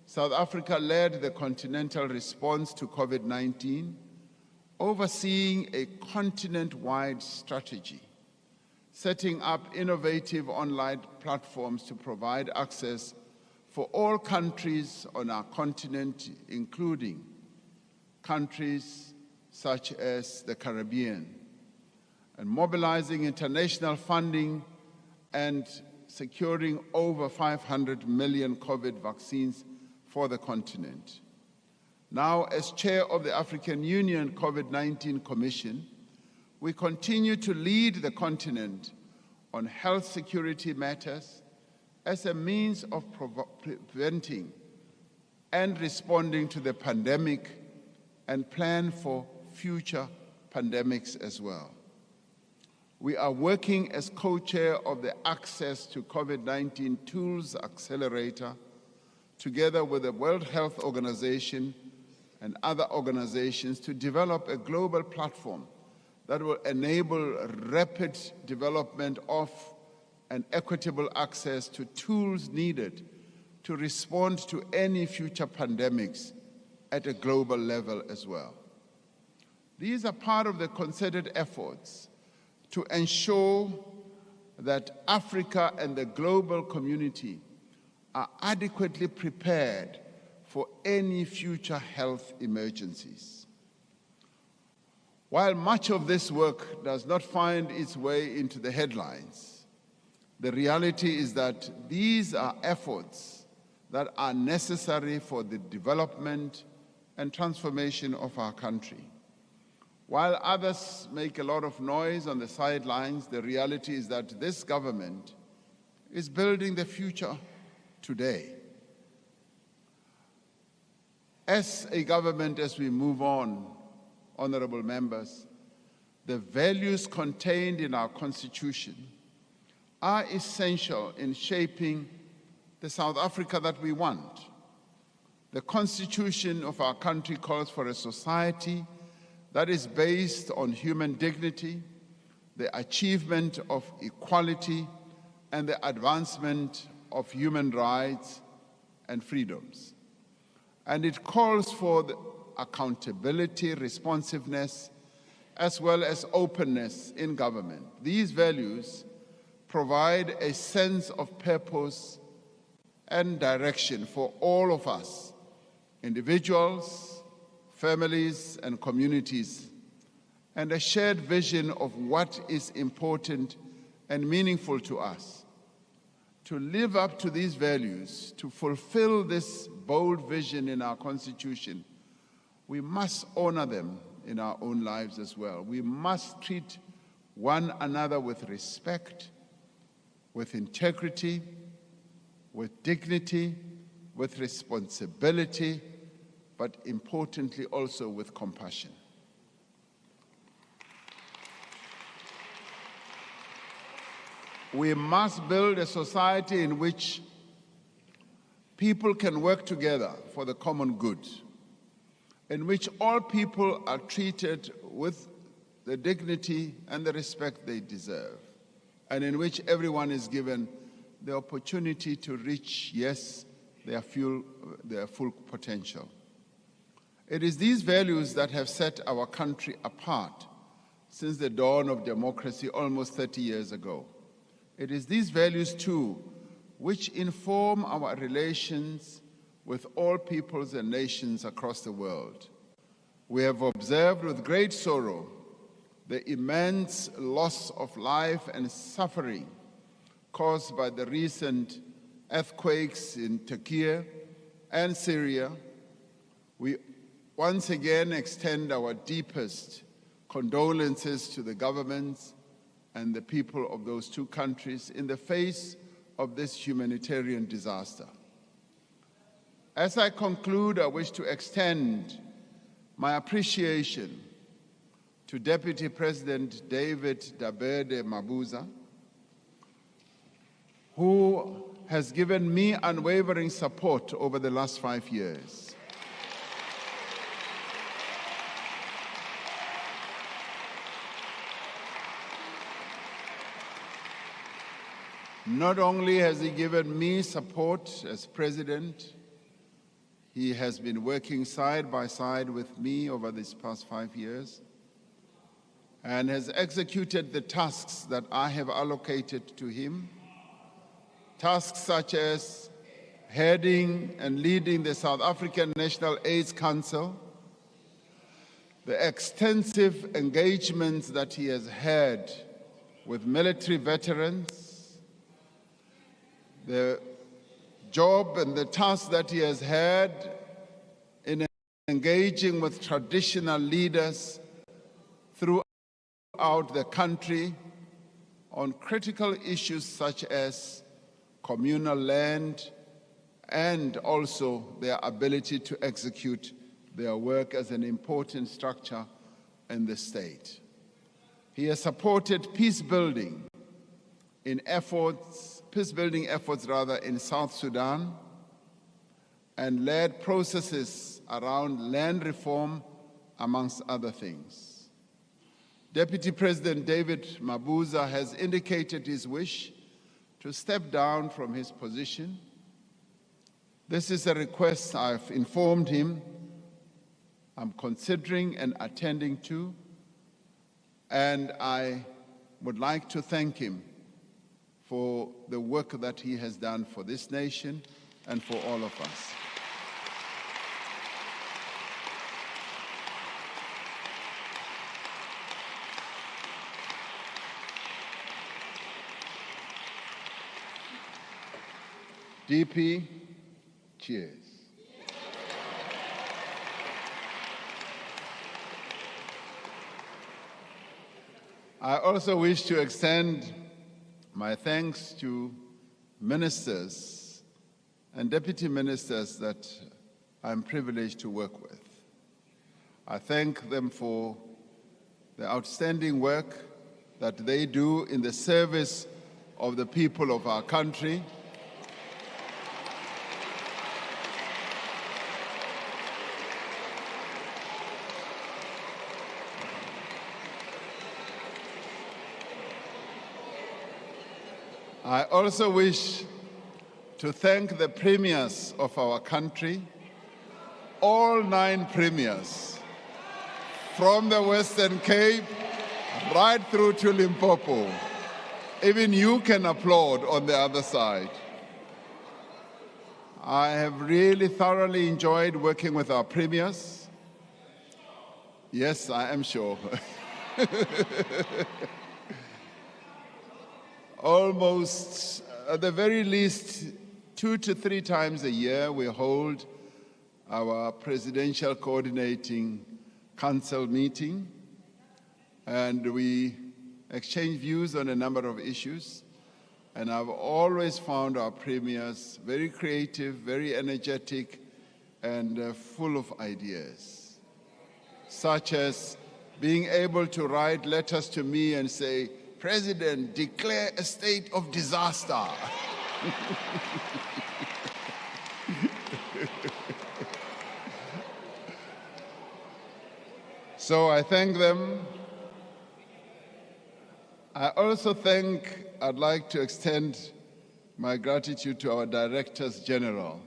South Africa led the continental response to COVID-19, overseeing a continent-wide strategy, setting up innovative online platforms to provide access for all countries on our continent, including countries such as the Caribbean, and mobilizing international funding and securing over 500 million COVID vaccines for the continent. Now, as chair of the African Union COVID-19 Commission, we continue to lead the continent on health security matters as a means of preventing and responding to the pandemic and plan for future pandemics as well. We are working as co-chair of the Access to COVID-19 Tools Accelerator, together with the World Health Organization and other organizations, to develop a global platform that will enable rapid development of and equitable access to tools needed to respond to any future pandemics at a global level as well. These are part of the concerted efforts to ensure that Africa and the global community are adequately prepared for any future health emergencies. While much of this work does not find its way into the headlines, the reality is that these are efforts that are necessary for the development and transformation of our country. While others make a lot of noise on the sidelines, the reality is that this government is building the future today. As a government, as we move on, honorable members, the values contained in our Constitution are essential in shaping the South Africa that we want. The Constitution of our country calls for a society that is based on human dignity, the achievement of equality, and the advancement of human rights and freedoms. And it calls for the accountability, responsiveness, as well as openness in government. These values provide a sense of purpose and direction for all of us, individuals, families, and communities, and a shared vision of what is important and meaningful to us. To live up to these values, to fulfill this bold vision in our Constitution, we must honor them in our own lives as well. We must treat one another with respect, with integrity, with dignity, with responsibility, but importantly also with compassion. we must build a society in which people can work together for the common good, in which all people are treated with the dignity and the respect they deserve, and in which everyone is given the opportunity to reach, yes, their full potential. It is these values that have set our country apart since the dawn of democracy almost 30 years ago. It is these values, too, which inform our relations with all peoples and nations across the world. We have observed with great sorrow the immense loss of life and suffering caused by the recent earthquakes in Turkey and Syria. We once again extend our deepest condolences to the governments and the people of those two countries in the face of this humanitarian disaster. As I conclude, I wish to extend my appreciation to Deputy President David Dabede Mabuza, who has given me unwavering support over the last 5 years. Not only has he given me support as president, he has been working side by side with me over these past 5 years and has executed the tasks that I have allocated to him, tasks such as heading and leading the South African National AIDS Council, the extensive engagements that he has had with military veterans, the job and the task that he has had in engaging with traditional leaders throughout the country on critical issues such as communal land and also their ability to execute their work as an important structure in the state. He has supported peacebuilding efforts in South Sudan and led processes around land reform, amongst other things. Deputy President David Mabuza has indicated his wish to step down from his position. This is a request I've informed him I'm considering and attending to, and I would like to thank him for the work that he has done for this nation and for all of us. DP, cheers. I also wish to extend my thanks to ministers and deputy ministers that I'm privileged to work with. I thank them for the outstanding work that they do in the service of the people of our country. I also wish to thank the premiers of our country, all 9 premiers, from the Western Cape right through to Limpopo. Even you can applaud on the other side. I have really thoroughly enjoyed working with our premiers. Yes, I am sure. Almost, at the very least, 2 to 3 times a year, we hold our Presidential Coordinating Council meeting, and we exchange views on a number of issues. And I've always found our premiers very creative, very energetic, and full of ideas, such as being able to write letters to me and say, President, declare a state of disaster. So I thank them. I also I'd like to extend my gratitude to our Directors General.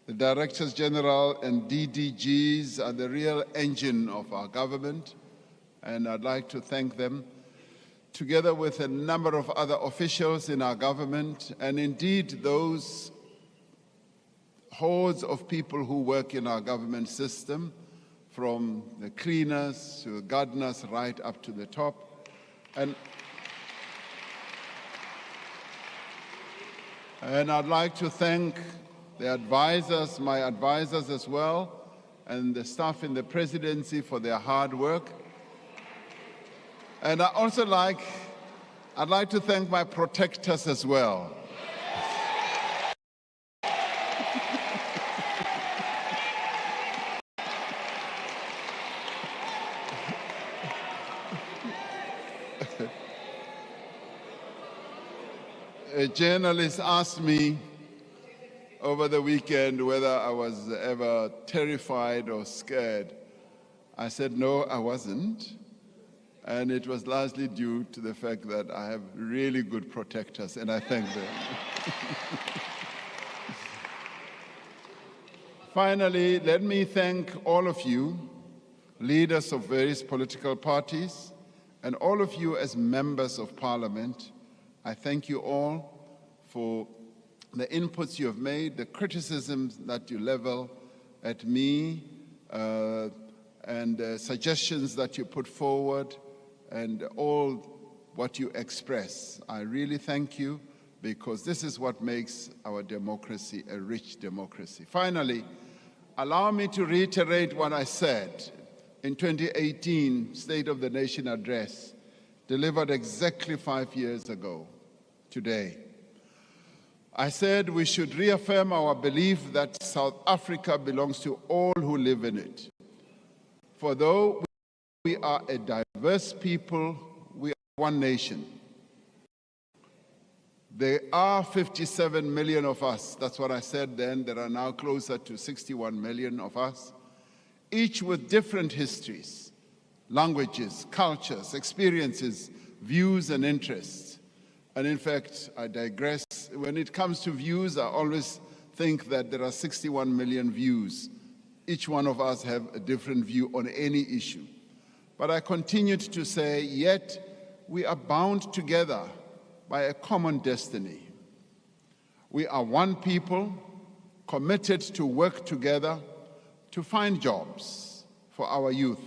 The Directors General and DDGs are the real engine of our government, and I'd like to thank them, together with a number of other officials in our government, and indeed those hordes of people who work in our government system, from the cleaners to the gardeners right up to the top. And I'd like to thank the advisors, my advisors as well, and the staff in the presidency for their hard work. And I'd like to thank my protectors as well. A journalist asked me over the weekend whether I was ever terrified or scared. I said, no, I wasn't. And it was largely due to the fact that I have really good protectors, and I thank them. Finally, let me thank all of you, leaders of various political parties, and all of you as members of Parliament. I thank you all for the inputs you have made, the criticisms that you level at me, and suggestions that you put forward, and all what you express. I really thank you, because this is what makes our democracy a rich democracy. Finally, allow me to reiterate what I said in 2018 State of the Nation address, delivered exactly 5 years ago today. I said we should reaffirm our belief that South Africa belongs to all who live in it. For though we are a diverse people, we are one nation. There are 57 million of us. That's what I said then. There are now closer to 61 million of us, each with different histories, languages, cultures, experiences, views, and interests. And in fact, I digress. When it comes to views, I always think that there are 61 million views. Each one of us have a different view on any issue. But I continued to say, yet we are bound together by a common destiny. We are one people committed to work together to find jobs for our youth,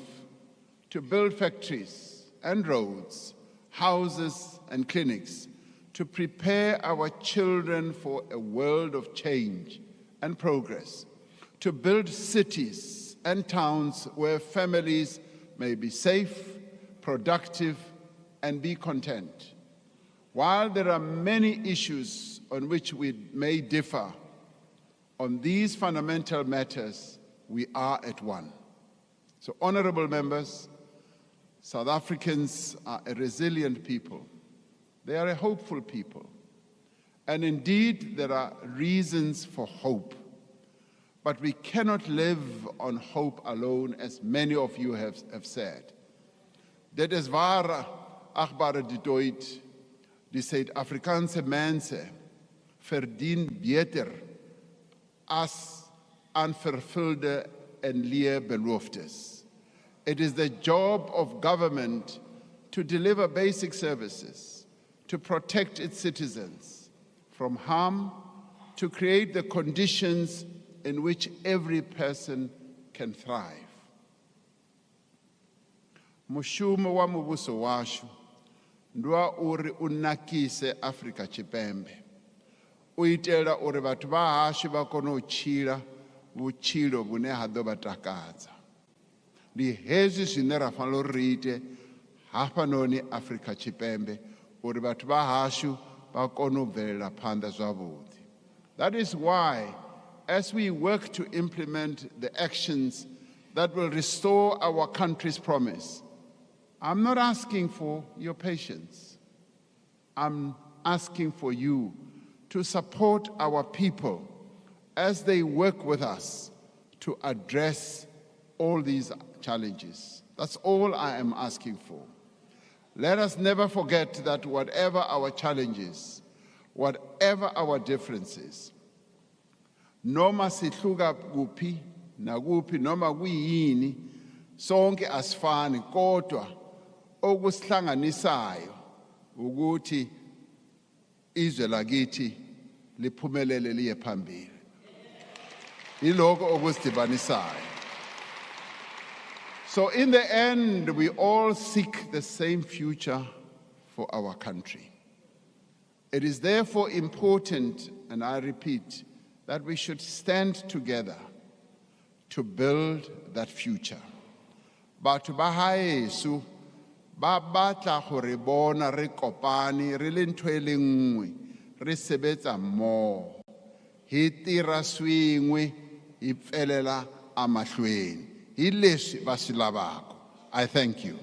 to build factories and roads, houses and clinics, to prepare our children for a world of change and progress, to build cities and towns where families may be safe, productive, and be content. While there are many issues on which we may differ, on these fundamental matters, we are at one. So, honorable members, South Africans are a resilient people. They are a hopeful people. And indeed, there are reasons for hope. But we cannot live on hope alone, as many of you have said. Dit is waar, achtbare du Deut, die Suid-Afrikaanse mense verdien beter as unvervulde en leë beloftes. It is the job of government to deliver basic services, to protect its citizens from harm, to create the conditions in which every person can thrive. Mushumo wa muvhuso washu ndwa uri unakise Afrika Tshipembe. U itela uri vhathu vha hashu vha kone u tshila vhutshilo vhune ha ḓo vha takadza. Ndi hezwi zwine ra fanela uri ri ite hafhanoni Afrika Tshipembe uri vhathu vha hashu vha kone u bvelela phanḓa zwavhuḓi. That is why, as we work to implement the actions that will restore our country's promise, I'm not asking for your patience. I'm asking for you to support our people as they work with us to address all these challenges. That's all I am asking for. Let us never forget that whatever our challenges, whatever our differences, noma sihluka kuphi nakuphi noma kuyini sonke asifani kodwa okusihlanganisayo ukuthi izwe lakithi liphumelele liye phambili. Iloko okusidibanisayo. So in the end, we all seek the same future for our country. It is therefore important, and I repeat, that we should stand together to build that future. Batho ba haeso ba batla go re bona re kopane re le ntho e le nngwe re sebetsa mmoho hi tira swin'we hi pfelela amahlweni hi leswi va swi lavaka. I thank you.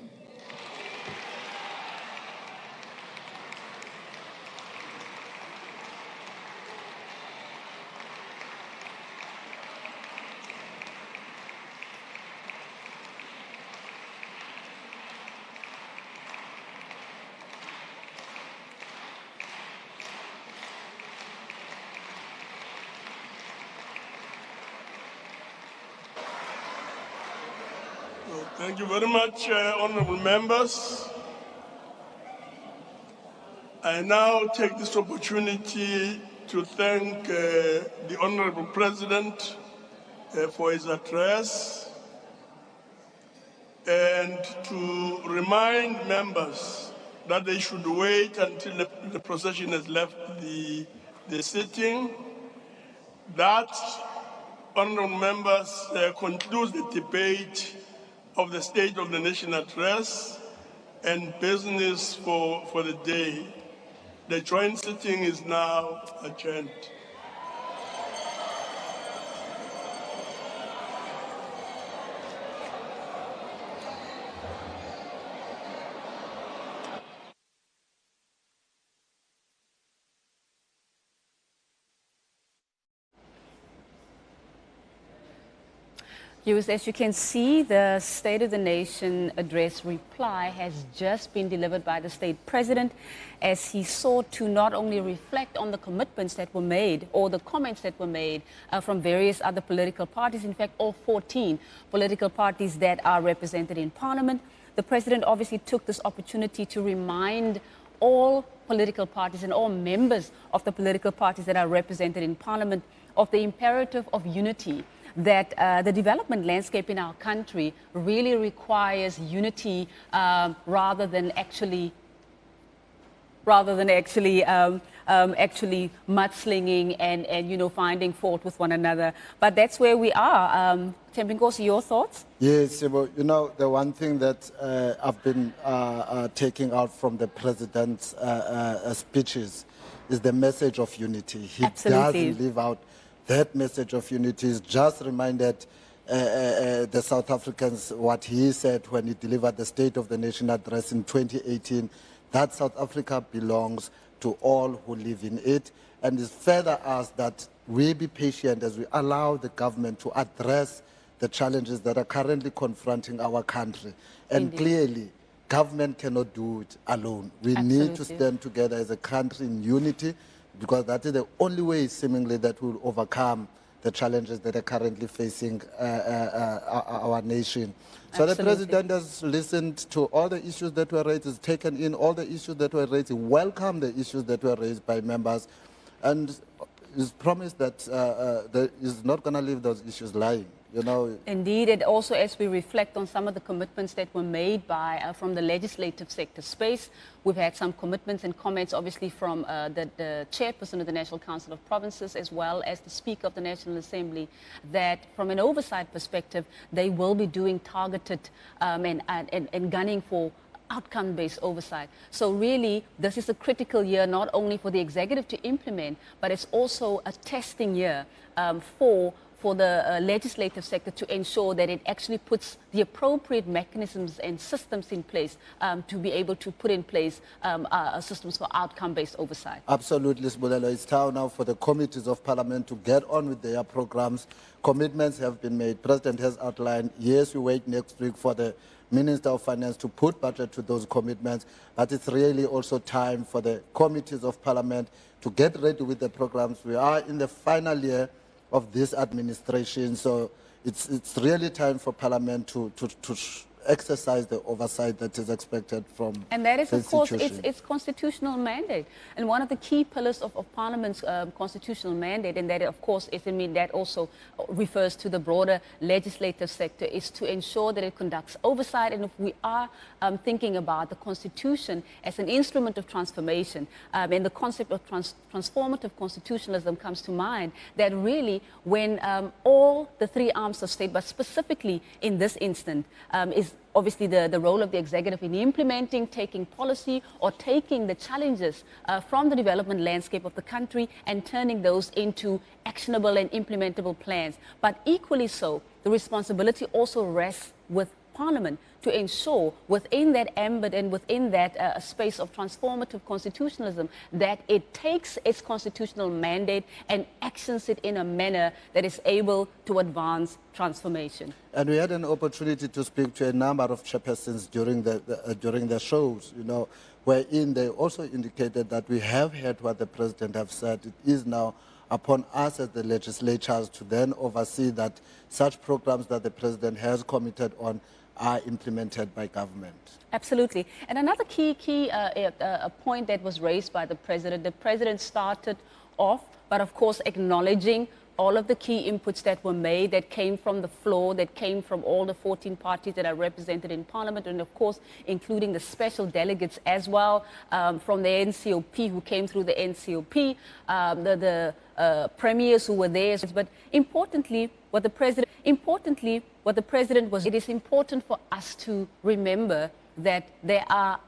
Thank you very much, honorable members. I now take this opportunity to thank the honorable president for his address and to remind members that they should wait until the procession has left the sitting. That, honorable members, concludes the debate of the State of the Nation address and business for the day. The joint sitting is now adjourned. Viewers, as you can see, the State of the Nation address reply has just been delivered by the state president as he sought to not only reflect on the commitments that were made or the comments that were made from various other political parties, in fact, all 14 political parties that are represented in Parliament. The president obviously took this opportunity to remind all political parties and all members of the political parties that are represented in Parliament of the imperative of unity, that the development landscape in our country really requires unity rather than actually mudslinging and finding fault with one another. But that's where we are. Thembinkosi, your thoughts? Yes, well, the one thing that I've been taking out from the president's speeches is the message of unity. He Absolutely. doesn't leave out that message of unity. Is just reminded the South Africans what he said when he delivered the State of the Nation address in 2018, that South Africa belongs to all who live in it, and is further asked that we be patient as we allow the government to address the challenges that are currently confronting our country. And Indeed. Clearly, government cannot do it alone. We need to stand together as a country in unity, because that is the only way, seemingly, that will overcome the challenges that are currently facing our nation. So Absolutely. the president has listened to all the issues that were raised, has taken in all the issues that were raised, he welcomed the issues that were raised by members, and he's promised that he's not going to leave those issues lying. Indeed, and also as we reflect on some of the commitments that were made by from the legislative sector space, we've had some commitments and comments obviously from the chairperson of the National Council of Provinces as well as the Speaker of the National Assembly, that from an oversight perspective, they will be doing targeted and gunning for outcome-based oversight. So really, this is a critical year not only for the executive to implement, but it's also a testing year for for the legislative sector to ensure that it actually puts the appropriate mechanisms and systems in place to be able to put in place systems for outcome-based oversight. Absolutely, Sibulelo. It's time now for the committees of parliament to get on with their programs. Commitments have been made. President has outlined. Yes, we wait next week for the Minister of Finance to put budget to those commitments, but it's really also time for the committees of parliament to get ready with the programs. We are in the final year of this administration, so it's really time for parliament to exercise the oversight that is expected from and that is, the of course, institution. its constitutional mandate. And one of the key pillars of Parliament's constitutional mandate, and that, of course, is, I mean, that also refers to the broader legislative sector, is to ensure that it conducts oversight. And if we are thinking about the Constitution as an instrument of transformation, and the concept of transformative constitutionalism comes to mind, that really when all the three arms of state, but specifically in this instant, is obviously the role of the executive in implementing, taking policy, or taking the challenges from the development landscape of the country and turning those into actionable and implementable plans. But equally so, the responsibility also rests with Parliament to ensure within that ambit and within that space of transformative constitutionalism that it takes its constitutional mandate and actions it in a manner that is able to advance transformation. And we had an opportunity to speak to a number of chairpersons during the shows, you know, wherein they also indicated that we have heard what the president have said. It is now upon us as the legislatures to then oversee that such programs that the president has committed on are implemented by government. Absolutely. And another key point that was raised by the president started off, but of course acknowledging all of the key inputs that were made, that came from the floor, that came from all the 14 parties that are represented in Parliament, and of course including the special delegates as well from the NCOP who came through the NCOP, the premiers who were there. But importantly, what the president was, it is important for us to remember that there are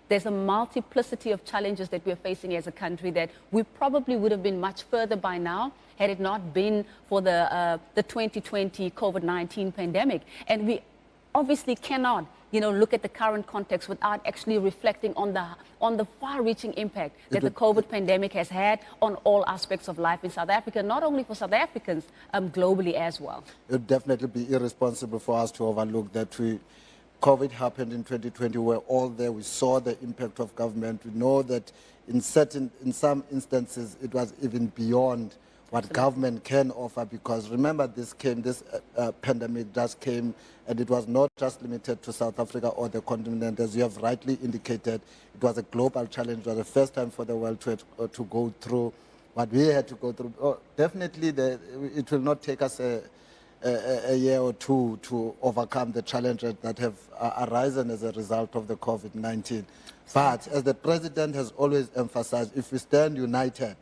there's a multiplicity of challenges that we're facing as a country that we probably would have been much further by now had it not been for the 2020 COVID-19 pandemic. And we obviously cannot, look at the current context without actually reflecting on the far-reaching impact that the COVID pandemic has had on all aspects of life in South Africa, not only for South Africans, globally as well. It would definitely be irresponsible for us to overlook that COVID happened in 2020. We're all there. We saw the impact of government. We know that in some instances, it was even beyond what government can offer, because remember, this pandemic just came, and it was not just limited to South Africa or the continent. As you have rightly indicated, it was a global challenge. It was the first time for the world to go through what we had to go through. Definitely, it will not take us a year or two to overcome the challenges that have arisen as a result of the COVID-19. But as the president has always emphasized, if we stand united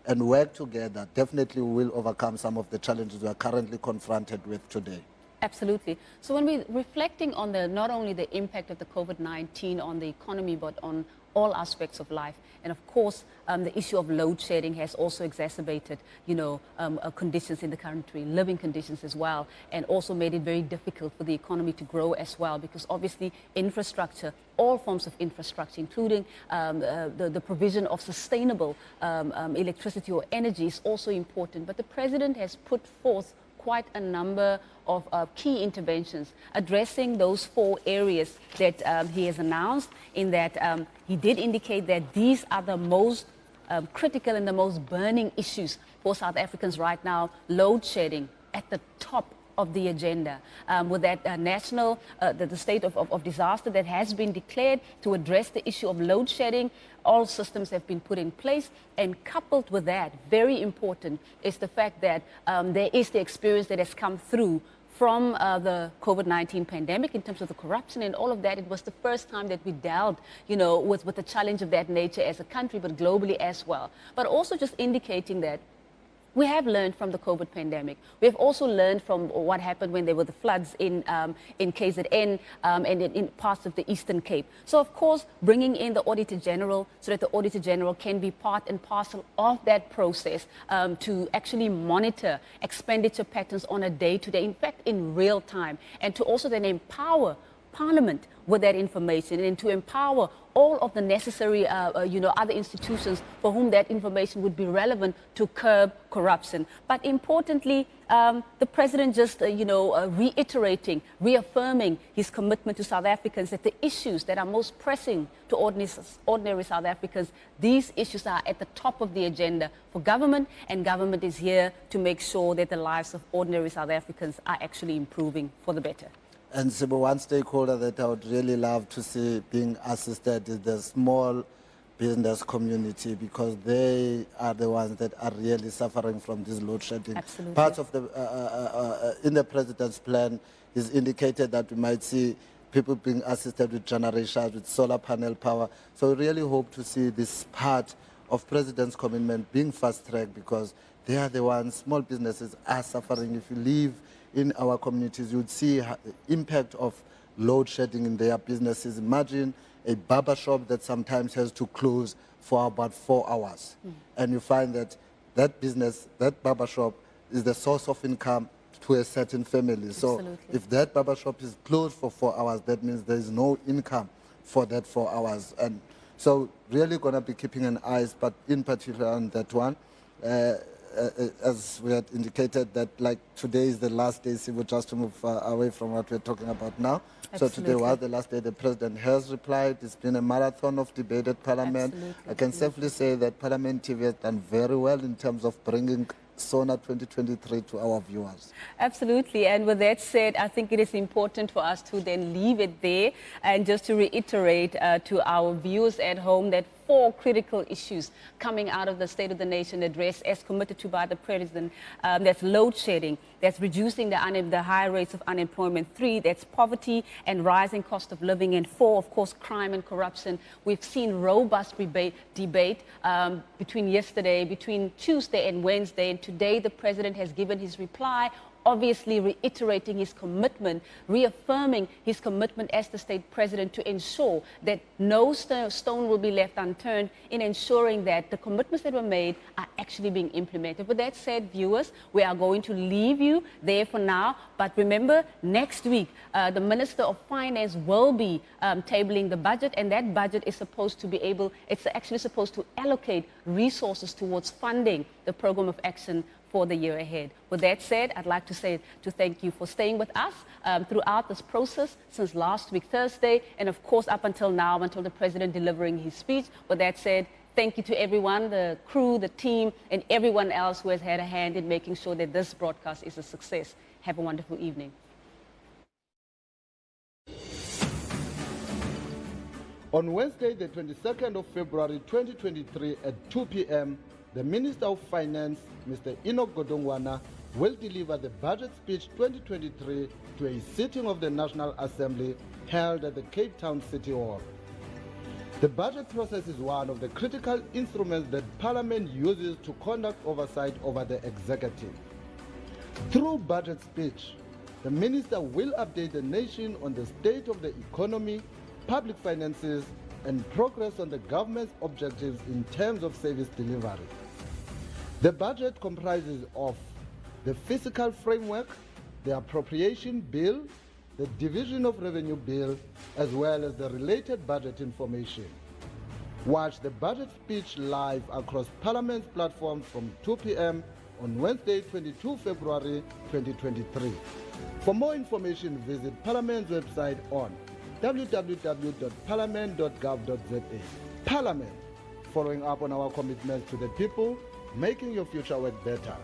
and work together, definitely we will overcome some of the challenges we are currently confronted with today. Absolutely. So when we're reflecting on not only the impact of the COVID-19 on the economy, but on all aspects of life, and of course, the issue of load shedding has also exacerbated, conditions in the country, living conditions as well, and also made it very difficult for the economy to grow as well, because obviously infrastructure, all forms of infrastructure, including the provision of sustainable electricity or energy, is also important. But the president has put forth quite a number of key interventions addressing those 4 areas that he has announced, in that he did indicate that these are the most critical and the most burning issues for South Africans right now. Load shedding at the top of the agenda, with that the state of disaster that has been declared to address the issue of load shedding. All systems have been put in place, and coupled with that, very important, is the fact that there is the experience that has come through from the COVID-19 pandemic in terms of the corruption and all of that. It was the first time that we dealt, with a challenge of that nature as a country, but globally as well. But also just indicating that We have learned from the COVID pandemic. We have also learned from what happened when there were the floods in KZN and in parts of the Eastern Cape. So, of course, bringing in the Auditor General so that the Auditor General can be part and parcel of that process to actually monitor expenditure patterns on a day-to-day, in fact, in real time, and to also then empower Parliament with that information and to empower all of the necessary other institutions for whom that information would be relevant to curb corruption. But importantly, the President just reaffirming his commitment to South Africans that the issues that are most pressing to ordinary South Africans, these issues are at the top of the agenda for government, and government is here to make sure that the lives of ordinary South Africans are actually improving for the better. And Sibo, one stakeholder that I would really love to see being assisted is the small business community, because they are the ones that are really suffering from this load shedding. Absolutely. Part of the, in the President's plan is indicated that we might see people being assisted with generation, with solar panel power. So we really hope to see this part of President's commitment being fast-tracked, because they are the ones, small businesses are suffering. If you live in our communities, you'd see the impact of load shedding in their businesses. Imagine a barber shop that sometimes has to close for about 4 hours. And you find that that business, that barber shop, is the source of income to a certain family. So Absolutely. if that barber shop is closed for 4 hours, that means there is no income for that 4 hours. And so really going to be keeping an eye, but in particular on that one. As we had indicated, that like today is the last day, Sibu, just to move away from what we're talking about now. Absolutely. So today was the last day. The President has replied. It's been a marathon of debate at Parliament. Absolutely. I can safely say that Parliament TV has done very well in terms of bringing SONA 2023 to our viewers. Absolutely. And with that said, I think it is important for us to then leave it there and just to reiterate to our viewers at home that 4 critical issues coming out of the State of the Nation address as committed to by the President. That's load shedding, that's reducing the high rates of unemployment. 3, that's poverty and rising cost of living. And 4, of course, crime and corruption. We've seen robust debate between Tuesday and Wednesday. And today the President has given his reply, obviously reiterating his commitment, reaffirming his commitment as the state president to ensure that no stone will be left unturned in ensuring that the commitments that were made are actually being implemented. With that said, viewers, we are going to leave you there for now. But remember, next week, the Minister of Finance will be tabling the budget, and that budget is supposed to it's actually supposed to allocate resources towards funding the program of action for the year ahead. With that said, I'd like to thank you for staying with us throughout this process since last week, Thursday, and of course up until now, until the President delivering his speech. With that said, thank you to everyone, the crew, the team, and everyone else who has had a hand in making sure that this broadcast is a success. Have a wonderful evening. On Wednesday, the 22nd of February 2023 at 2 p.m., the Minister of Finance, Mr. Enoch Godongwana, will deliver the Budget Speech 2023 to a sitting of the National Assembly held at the Cape Town City Hall. The budget process is one of the critical instruments that Parliament uses to conduct oversight over the executive. Through Budget Speech, the Minister will update the nation on the state of the economy, public finances, and progress on the government's objectives in terms of service delivery. The budget comprises of the fiscal framework, the appropriation bill, the division of revenue bill, as well as the related budget information. Watch the budget speech live across Parliament's platforms from 2 p.m. on Wednesday, 22 February 2023. For more information, visit Parliament's website on www.parliament.gov.za. Parliament, following up on our commitments to the people, making your future work better.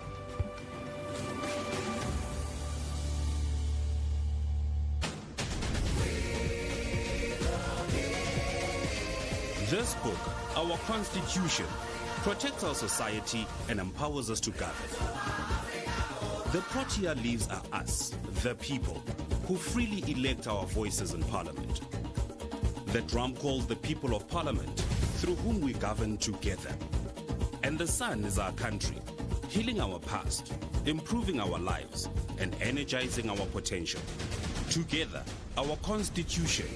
This book, our Constitution, protects our society and empowers us to govern. The Protea leaves are us, the people, who freely elect our voices in Parliament. The drum calls the people of Parliament, through whom we govern together. And the sun is our country, healing our past, improving our lives, and energizing our potential. Together, our Constitution,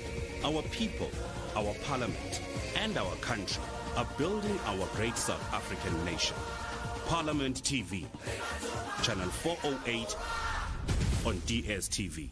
our people, our Parliament, and our country are building our great South African nation. Parliament TV, Channel 408 on DSTV.